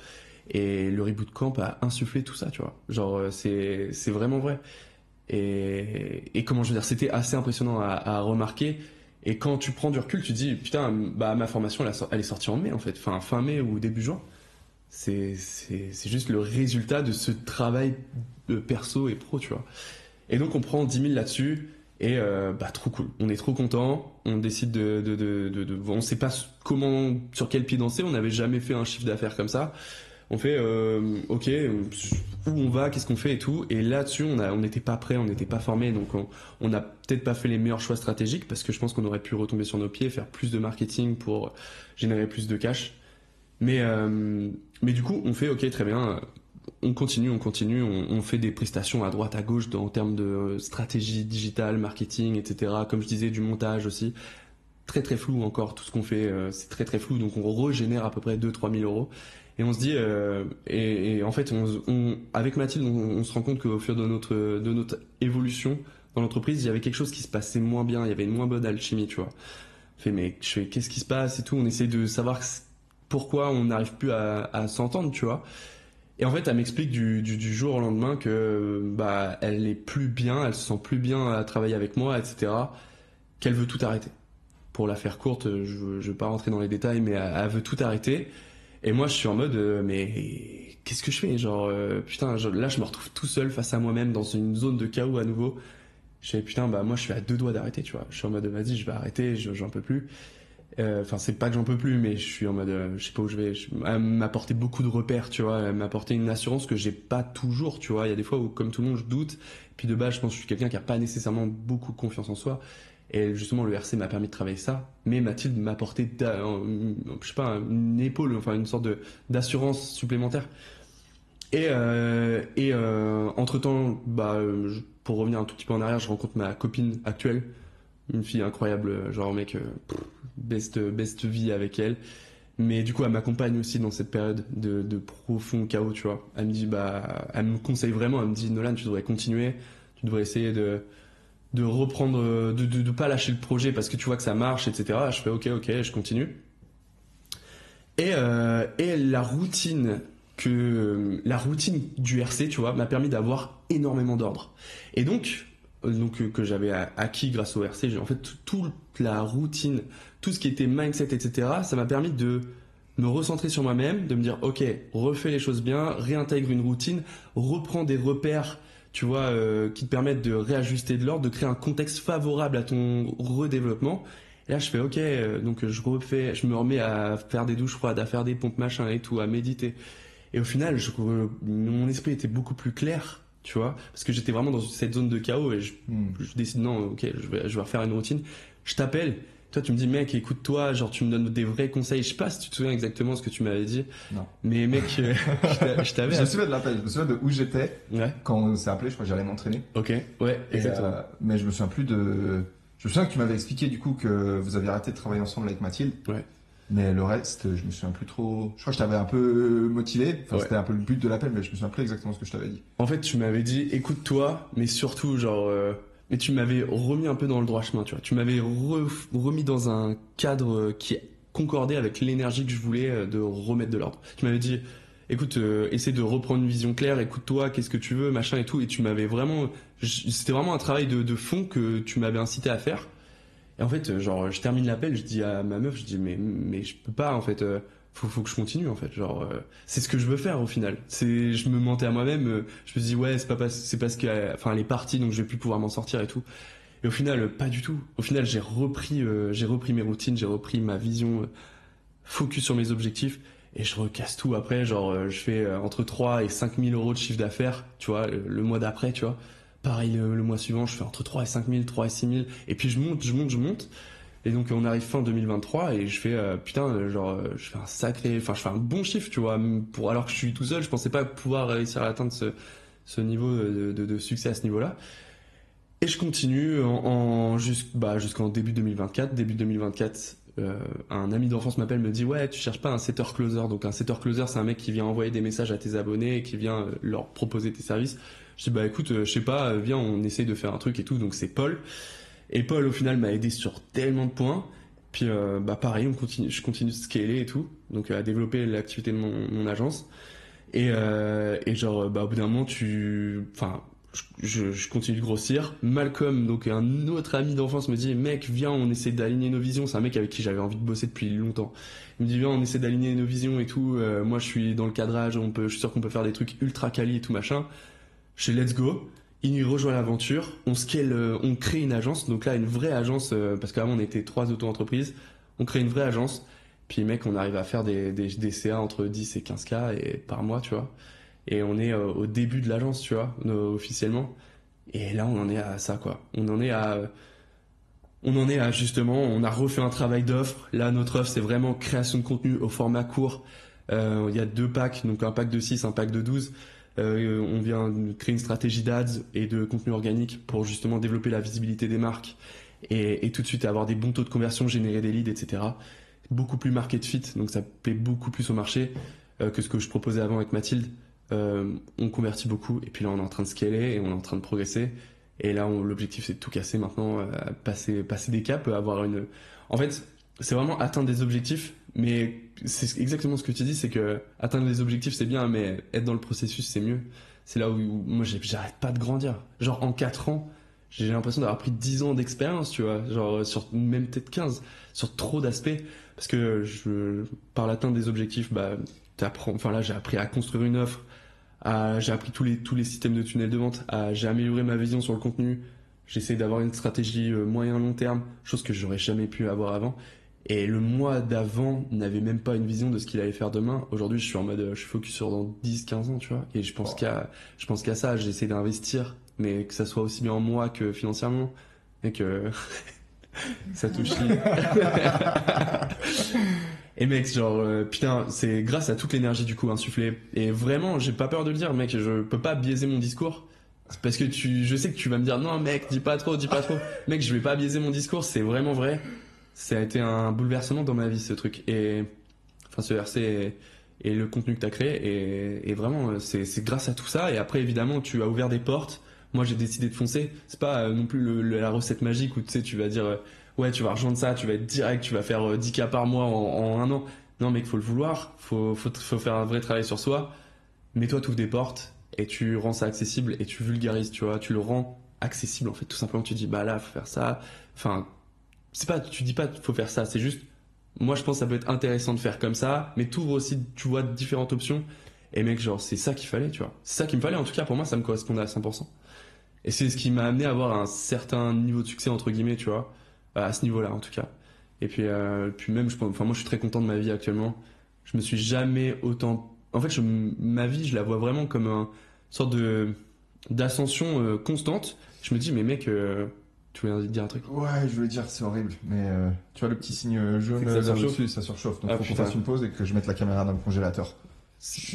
Et le Reboot Camp a insufflé tout ça, tu vois. Genre c'est vraiment vrai. Et comment je veux dire, c'était assez impressionnant à remarquer. Et quand tu prends du recul, tu te dis putain, ma formation elle est sortie en mai en fait, fin mai ou début juin. C'est juste le résultat de ce travail de perso et pro, tu vois. Et donc on prend 10 000 là-dessus et trop cool. On est trop content. On décide on sait pas comment, sur quel pied danser. On n'avait jamais fait un chiffre d'affaires comme ça. On fait ok, où on va, qu'est-ce qu'on fait et tout. Et là-dessus, on n'était pas prêt, on n'était pas formé, donc on n'a peut-être pas fait les meilleurs choix stratégiques parce que je pense qu'on aurait pu retomber sur nos pieds, faire plus de marketing pour générer plus de cash. Mais du coup, on fait ok, très bien. On continue, on fait des prestations à droite, à gauche en termes de stratégie digitale, marketing, etc. Comme je disais, du montage aussi. Très très flou encore, tout ce qu'on fait, c'est très très flou. Donc on régénère à peu près 2-3 000 euros. Et on se dit, et en fait, avec Mathilde, on se rend compte qu'au fur de notre évolution dans l'entreprise, il y avait quelque chose qui se passait moins bien, il y avait une moins bonne alchimie, tu vois. Qu'est-ce qui se passe et tout. On essaie de savoir pourquoi on n'arrive plus à s'entendre, tu vois. Et en fait, elle m'explique du jour au lendemain que elle est plus bien, elle se sent plus bien à travailler avec moi, etc. Qu'elle veut tout arrêter. Pour la faire courte, je veux pas rentrer dans les détails, mais elle veut tout arrêter. Et moi, je suis en mode, mais qu'est-ce que je fais? Genre, putain, là, je me retrouve tout seul face à moi-même dans une zone de chaos à nouveau. Je fais, putain, moi, je suis à 2 doigts d'arrêter, tu vois. Je suis en mode, vas-y, je vais arrêter, j'en peux plus. Enfin, c'est pas que j'en peux plus, mais je suis en mode, je sais pas où je vais. Elle m'a apporté beaucoup de repères, tu vois. Elle m'a apporté une assurance que j'ai pas toujours, tu vois. Il y a des fois où, comme tout le monde, je doute. Puis de base, je pense que je suis quelqu'un qui a pas nécessairement beaucoup de confiance en soi. Et justement, le RC m'a permis de travailler ça. Mais Mathilde m'a apporté, je sais pas, une épaule, enfin une sorte d'assurance supplémentaire. Entre-temps, pour revenir un tout petit peu en arrière, je rencontre ma copine actuelle, une fille incroyable, genre mec, best vie avec elle. Mais du coup, elle m'accompagne aussi dans cette période de profond chaos, tu vois. Elle me dit, elle me conseille vraiment, elle me dit, Nolan, tu devrais continuer, tu devrais essayer de reprendre, de pas lâcher le projet parce que tu vois que ça marche, etc. Je fais ok, je continue. Et la routine du RC, tu vois, m'a permis d'avoir énormément d'ordre. Et donc que j'avais acquis grâce au RC, en fait, toute la routine, tout ce qui était mindset, etc., ça m'a permis de me recentrer sur moi-même, de me dire, ok, refais les choses bien, réintègre une routine, reprends des repères, tu vois, qui te permettent de réajuster de l'ordre, de créer un contexte favorable à ton redéveloppement. Et là, je fais ok, donc je me remets à faire des douches froides, à faire des pompes machin et tout, à méditer. Et au final, mon esprit était beaucoup plus clair, tu vois, parce que j'étais vraiment dans cette zone de chaos et je décide non, ok, je vais refaire une routine. Je t'appelle, toi tu me dis mec, écoute-toi, genre tu me donnes des vrais conseils. Je sais pas si tu te souviens exactement ce que tu m'avais dit. Non. Mais mec, je t'avais. Je me souviens de l'appel, je me souviens de où j'étais Ouais. quand on s'est appelé. Je crois que j'allais m'entraîner. Ok. Ouais, exactement. Mais je me souviens plus de. Je me souviens que tu m'avais expliqué du coup que vous aviez arrêté de travailler ensemble avec Mathilde. Ouais. Mais le reste, je me souviens plus trop. Je crois que je t'avais un peu motivé. Enfin, Ouais. c'était un peu le but de l'appel, mais je me souviens plus exactement ce que je t'avais dit. En fait, tu m'avais dit écoute-toi, mais surtout genre mais tu m'avais remis un peu dans le droit chemin, tu vois. Tu m'avais remis dans un cadre qui concordait avec l'énergie que je voulais de remettre de l'ordre. Tu m'avais dit écoute, essaie de reprendre une vision claire, écoute-toi, qu'est-ce que tu veux, machin et tout. Et tu m'avais vraiment, c'était vraiment un travail de fond que tu m'avais incité à faire. Et en fait, genre, je termine l'appel, je dis à ma meuf, je dis mais je peux pas en fait. Faut que je continue en fait, genre c'est ce que je veux faire au final. Je me mentais à moi-même, je me dis ouais c'est parce que enfin elle est partie donc je vais plus pouvoir m'en sortir et tout. Et au final pas du tout. Au final j'ai repris mes routines, j'ai repris ma vision, focus sur mes objectifs et je recasse tout après. Genre je fais entre 3 et 5 000 euros de chiffre d'affaires, tu vois, le mois d'après, tu vois. Pareil le mois suivant je fais entre 3 et 5 000, 3 et 6 000 et puis je monte. Et donc on arrive fin 2023 et je fais je fais un bon chiffre, tu vois, alors que je suis tout seul, je pensais pas pouvoir réussir à atteindre ce niveau de succès à ce niveau-là. Et je continue jusqu'en début 2024. Début 2024, un ami d'enfance m'appelle, me dit ouais, tu cherches pas un setter closer. Donc un setter closer, c'est un mec qui vient envoyer des messages à tes abonnés et qui vient leur proposer tes services. Je dis bah écoute, je sais pas, viens, on essaye de faire un truc et tout. Donc c'est Paul. Et Paul, au final, m'a aidé sur tellement de points. Puis, pareil, je continue de scaler et tout. Donc, à développer l'activité de mon agence. Et au bout d'un moment, je continue de grossir. Malcolm, donc un autre ami d'enfance, me dit, mec, viens, on essaie d'aligner nos visions. C'est un mec avec qui j'avais envie de bosser depuis longtemps. Il me dit, viens, on essaie d'aligner nos visions et tout. Moi, je suis dans le cadrage, je suis sûr qu'on peut faire des trucs ultra quali et tout machin. Je fais let's go. Il nous rejoint l'aventure, on crée une agence, donc là une vraie agence, parce qu'avant on était 3 auto-entreprises, on crée une vraie agence, puis mec on arrive à faire des CA entre 10 et 15K et par mois, tu vois, et on est au début de l'agence, tu vois, officiellement, et là on en est à ça quoi, on en est à justement, on a refait un travail d'offre, là notre offre c'est vraiment création de contenu au format court, il y a 2 packs, donc un pack de 6, un pack de 12. On vient créer une stratégie d'ads et de contenu organique pour justement développer la visibilité des marques et tout de suite avoir des bons taux de conversion, générer des leads, etc. Beaucoup plus market fit, donc ça plaît beaucoup plus au marché que ce que je proposais avant avec Mathilde. On convertit beaucoup et puis là on est en train de scaler et on est en train de progresser. Et là l'objectif c'est de tout casser maintenant, passer des caps, avoir une... En fait, c'est vraiment atteindre des objectifs, mais c'est exactement ce que tu dis, c'est que atteindre des objectifs c'est bien, mais être dans le processus c'est mieux. C'est là où moi j'arrête pas de grandir. Genre en 4 ans, j'ai l'impression d'avoir pris 10 ans d'expérience, tu vois, genre sur même peut-être 15, sur trop d'aspects, parce que par l'atteinte des objectifs, t'apprends, enfin là j'ai appris à construire une offre, j'ai appris tous les systèmes de tunnel de vente, j'ai amélioré ma vision sur le contenu, j'essaie d'avoir une stratégie moyen long terme, chose que j'aurais jamais pu avoir avant. Et le mois d'avant n'avait même pas une vision de ce qu'il allait faire demain. Aujourd'hui, je suis en mode, je suis focus sur dans 10-15 ans, tu vois. Et je pense qu'à ça, j'essaie d'investir, mais que ça soit aussi bien en moi que financièrement. Et que ça touche. Et mec, genre, putain, c'est grâce à toute l'énergie du coup insufflée. Et vraiment, j'ai pas peur de le dire, mec, je peux pas biaiser mon discours. C'est parce que je sais que tu vas me dire, non mec, dis pas trop, dis pas trop. Mec, je vais pas biaiser mon discours, c'est vraiment vrai. Ça a été un bouleversement dans ma vie, ce truc. Et, enfin, ce RC et le contenu que t'as créé. Et vraiment, c'est grâce à tout ça. Et après, évidemment, tu as ouvert des portes. Moi, j'ai décidé de foncer. C'est pas non plus la recette magique où tu sais, tu vas dire, ouais, tu vas rejoindre ça, tu vas être direct, tu vas faire 10K par mois en un an. Non, mec, faut le vouloir. Faut faire un vrai travail sur soi. Mais toi, tu ouvres des portes et tu rends ça accessible et tu vulgarises, tu vois. Tu le rends accessible, en fait. Tout simplement, tu dis, bah là, faut faire ça. Enfin, tu dis pas faut faire ça, c'est juste, moi je pense que ça peut être intéressant de faire comme ça, mais t'ouvres aussi, tu vois, différentes options. Et mec, genre, c'est ça qu'il fallait, tu vois. C'est ça qu'il me fallait, en tout cas, pour moi, ça me correspondait à 100%. Et c'est ce qui m'a amené à avoir un certain niveau de succès, entre guillemets, tu vois, à ce niveau-là, en tout cas. Et puis même, enfin, moi je suis très content de ma vie actuellement. Je me suis jamais autant. En fait, ma vie, je la vois vraiment comme une sorte d'ascension constante. Je me dis, mais mec, tu voulais dire un truc? Ouais, je voulais dire, c'est horrible, mais tu vois le petit signe jaune C'est que ça là surchauffe. dessus, ça surchauffe. Donc Ah, faut qu'on putain. fasse une pause et que je mette la caméra dans le congélateur.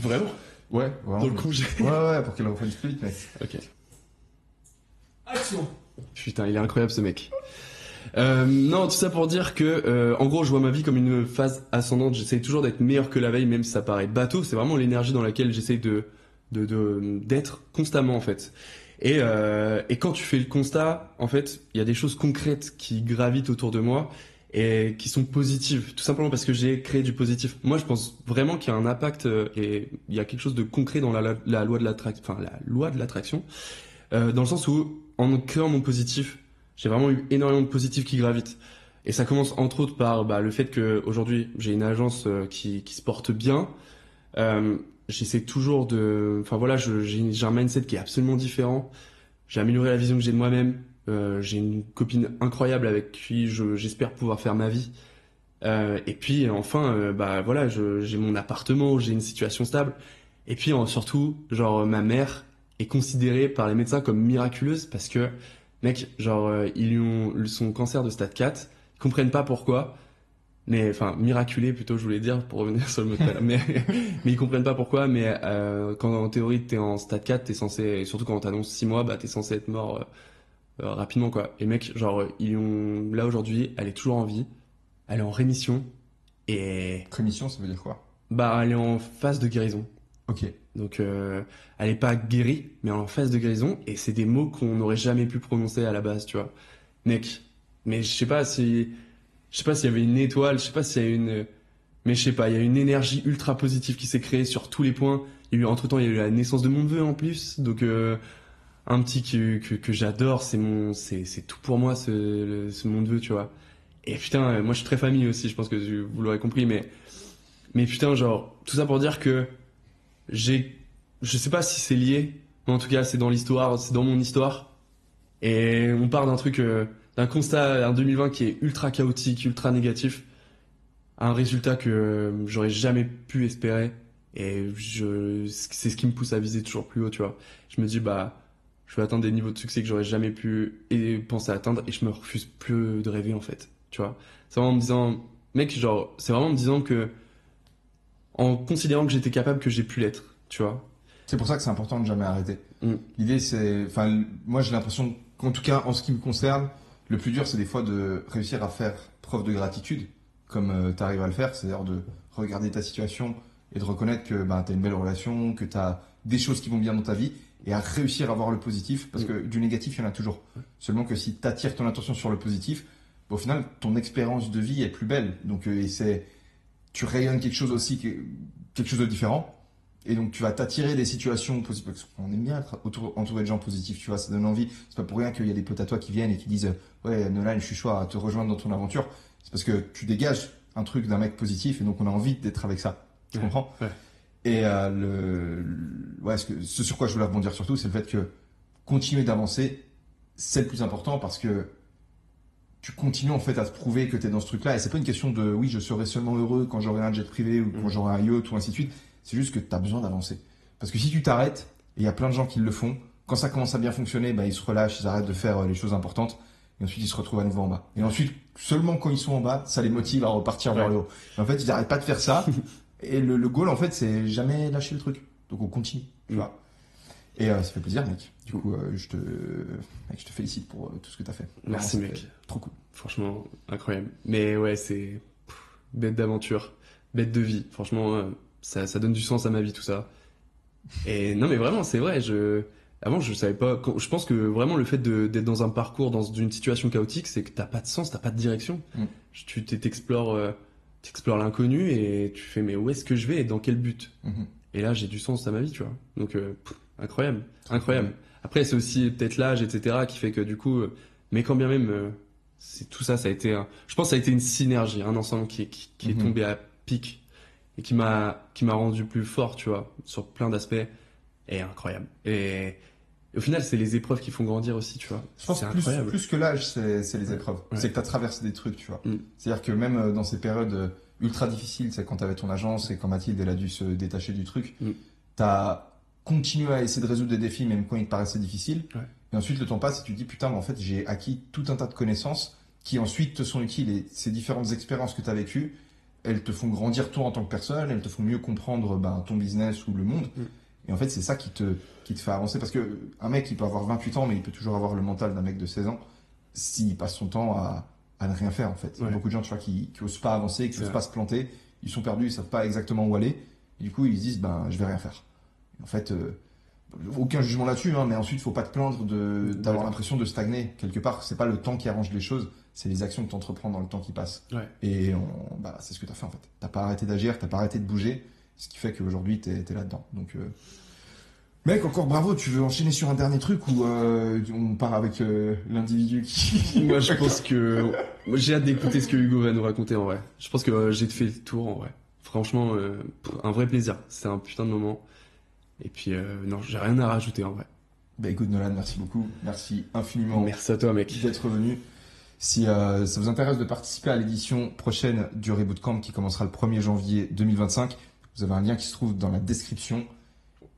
Vraiment? Ouais, vraiment. Dans le congé. Ouais, pour qu'elle refroidisse plus vite, mec. Ok. Action. Putain, il est incroyable ce mec. Non, tout ça pour dire que, en gros, je vois ma vie comme une phase ascendante. J'essaye toujours d'être meilleur que la veille, même si ça paraît bateau. C'est vraiment l'énergie dans laquelle j'essaye d'être constamment, en fait. Et quand tu fais le constat, en fait, il y a des choses concrètes qui gravitent autour de moi et qui sont positives. Tout simplement parce que j'ai créé du positif. Moi, je pense vraiment qu'il y a un impact et il y a quelque chose de concret dans la loi de l'attraction, enfin, la loi de l'attraction, dans le sens où, en créant mon positif, j'ai vraiment eu énormément de positifs qui gravitent. Et ça commence entre autres par le fait que aujourd'hui j'ai une agence qui se porte bien. J'essaie toujours enfin voilà, j'ai un mindset qui est absolument différent. J'ai amélioré la vision que j'ai de moi-même. J'ai une copine incroyable avec qui j'espère pouvoir faire ma vie. Et puis enfin, voilà, j'ai mon appartement, j'ai une situation stable. Et puis surtout, genre ma mère est considérée par les médecins comme miraculeuse parce que mec, genre ils lui ont son cancer de stade 4, ils comprennent pas pourquoi. Mais enfin miraculé plutôt, je voulais dire pour revenir sur le mot de tout à l'heure. Mais ils comprennent pas pourquoi. Mais quand en théorie t'es en stade 4, t'es censé, et surtout quand on t'annonce 6 mois, t'es censé être mort rapidement quoi. Et mec, genre là aujourd'hui, elle est toujours en vie, elle est en rémission et Rémission, ça veut dire quoi? elle est en phase de guérison. Ok. Donc elle est pas guérie, mais elle est en phase de guérison et c'est des mots qu'on n'aurait jamais pu prononcer à la base, tu vois. Mec, mais je sais pas s'il y avait une étoile, je sais pas s'il y a mais je sais pas, il y a une énergie ultra positive qui s'est créée sur tous les points. Entre-temps, il y a eu la naissance de mon neveu en plus, donc un petit que j'adore, c'est tout pour moi ce mon neveu, tu vois. Et putain, moi je suis très famille aussi, je pense que vous l'aurez compris, mais putain, genre tout ça pour dire que je sais pas si c'est lié, mais en tout cas c'est dans l'histoire, c'est dans mon histoire. Et on part d'un truc, d'un constat, un 2020 qui est ultra chaotique, ultra négatif, à un résultat que j'aurais jamais pu espérer. Et c'est ce qui me pousse à viser toujours plus haut, tu vois. Je me dis, je vais atteindre des niveaux de succès que j'aurais jamais pu penser atteindre et je me refuse plus de rêver, en fait, tu vois. C'est vraiment en me disant, mec, genre, c'est vraiment en me disant que, en considérant que j'étais capable, que j'ai pu l'être, tu vois. C'est pour ça que c'est important de jamais arrêter. Mm. L'idée, enfin, moi j'ai l'impression qu'en tout cas, en ce qui me concerne, le plus dur, c'est des fois de réussir à faire preuve de gratitude, comme tu arrives à le faire, c'est-à-dire de regarder ta situation et de reconnaître que tu as une belle relation, que tu as des choses qui vont bien dans ta vie, et à réussir à voir le positif, parce que du négatif, il y en a toujours. Seulement que si tu attires ton attention sur le positif, au final, ton expérience de vie est plus belle. Donc, tu rayonnes quelque chose aussi, quelque chose de différent. Et donc, tu vas t'attirer des situations positives. Parce qu'on aime bien être entouré de gens positifs, tu vois, ça donne envie. C'est pas pour rien qu'il y a des potes à toi qui viennent et qui disent ouais, Nolan, je suis chaud à te rejoindre dans ton aventure. C'est parce que tu dégages un truc d'un mec positif et donc on a envie d'être avec ça. Tu comprends? Ouais. Et ce sur quoi je voulais rebondir surtout, c'est le fait que continuer d'avancer, c'est le plus important parce que tu continues en fait à te prouver que tu es dans ce truc-là. Et c'est pas une question de oui, je serai seulement heureux quand j'aurai un jet privé ou quand j'aurai un yacht ou ainsi de suite. C'est juste que tu as besoin d'avancer. Parce que si tu t'arrêtes, et il y a plein de gens qui le font, quand ça commence à bien fonctionner, bah, ils se relâchent, ils arrêtent de faire les choses importantes. Et ensuite, ils se retrouvent à nouveau en bas. Et ensuite, seulement quand ils sont en bas, ça les motive à repartir vers le haut. Et en fait, ils n'arrêtent pas de faire ça. Et le goal, en fait, c'est jamais lâcher le truc. Donc, on continue, tu vois. Et ça fait plaisir, mec. Du coup, je te félicite pour tout ce que tu as fait. Merci, mec. Trop cool. Franchement, incroyable. Mais ouais, c'est bête d'aventure, bête de vie. Franchement, ça donne du sens à ma vie, tout ça. Et non, mais vraiment, c'est vrai. Avant, je savais pas. Je pense que vraiment, le fait d'être dans un parcours, dans une situation chaotique, c'est que t'as pas de sens, t'as pas de direction. Tu t'explores l'inconnu et tu fais, mais où est-ce que je vais et dans quel but? Et là, j'ai du sens à ma vie, tu vois. Donc, incroyable, incroyable. Après, c'est aussi peut-être l'âge, etc., qui fait que du coup, mais quand bien même, c'est tout ça, ça a été, je pense, que ça a été une synergie, un ensemble qui est tombé à pic et qui m'a rendu plus fort, tu vois, sur plein d'aspects, et incroyable. Et au final, c'est les épreuves qui font grandir aussi, tu vois. Je pense que plus que l'âge, c'est les épreuves. Ouais. C'est que tu as traversé des trucs, tu vois. C'est-à-dire que même dans ces périodes ultra difficiles, c'est quand tu avais ton agence et quand Mathilde, elle a dû se détacher du truc, tu as continué à essayer de résoudre des défis, même quand ils te paraissaient difficiles. Ouais. Et ensuite, le temps passe et tu te dis, putain, mais en fait, j'ai acquis tout un tas de connaissances qui ensuite te sont utiles. Et ces différentes expériences que tu as vécues, elles te font grandir toi en tant que personne, elles te font mieux comprendre ton business ou le monde. Et en fait, c'est ça qui te fait avancer. Parce que un mec, il peut avoir 28 ans, mais il peut toujours avoir le mental d'un mec de 16 ans s'il passe son temps à ne rien faire, en fait. Il y a beaucoup de gens, tu vois, qui osent pas avancer, qui osent pas se planter. Ils sont perdus, ils savent pas exactement où aller. Et du coup, ils se disent, je vais rien faire. Et en fait, aucun jugement là-dessus, hein, mais ensuite, faut pas te plaindre d'avoir l'impression de stagner. Quelque part, c'est pas le temps qui arrange les choses, c'est les actions que tu entreprends dans le temps qui passe. Ouais. Et c'est ce que tu as fait, en fait. T'as pas arrêté d'agir, t'as pas arrêté de bouger, ce qui fait qu'aujourd'hui, t'es là-dedans. Donc, mec, encore bravo. Tu veux enchaîner sur un dernier truc ou on part avec l'individu qui... Moi, je pense que j'ai hâte d'écouter ce que Hugo va nous raconter, en vrai. Je pense que j'ai fait le tour, en vrai. Franchement, un vrai plaisir. C'était un putain de moment. Et puis, non, j'ai rien à rajouter, en vrai. Écoute, Nolan, merci beaucoup. Merci infiniment. Merci à toi, mec. D'être venu. Si ça vous intéresse de participer à l'édition prochaine du Reboot Camp qui commencera le 1er janvier 2025, vous avez un lien qui se trouve dans la description.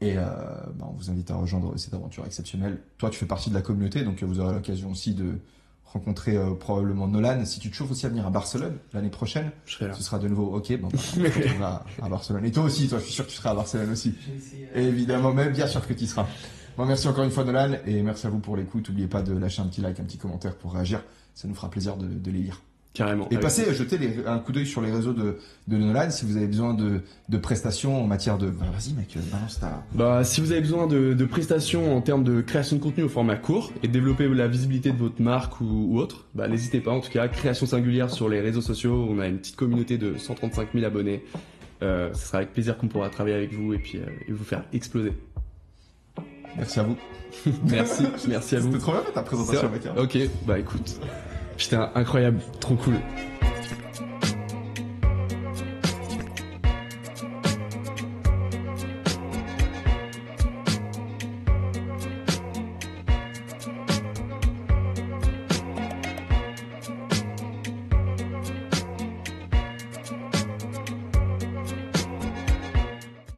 Et on vous invite à rejoindre cette aventure exceptionnelle. Toi, tu fais partie de la communauté, donc vous aurez l'occasion aussi de rencontrer probablement Nolan. Si tu te chauffes aussi à venir à Barcelone l'année prochaine, je serai là. Ce sera de nouveau OK. On se retrouve à Barcelone. Et toi aussi, je suis sûr que tu seras à Barcelone aussi. Évidemment, même bien sûr que tu y seras. Bon, merci encore une fois Nolan et merci à vous pour l'écoute. N'oubliez pas de lâcher un petit like, un petit commentaire pour réagir. Ça nous fera plaisir de les lire. Carrément. Et passez, jetez un coup d'œil sur les réseaux de Nolan si vous avez besoin de prestations en matière de... vas-y mec, balance ta... si vous avez besoin de prestations en termes de création de contenu au format court et développer la visibilité de votre marque ou autre, n'hésitez pas. En tout cas, création singulière sur les réseaux sociaux. On a une petite communauté de 135 000 abonnés. Ce sera avec plaisir qu'on pourra travailler avec vous et puis vous faire exploser. Merci à vous. Merci à vous. C'était trop bien ta présentation, mec. Ok, écoute. Putain, incroyable, trop cool.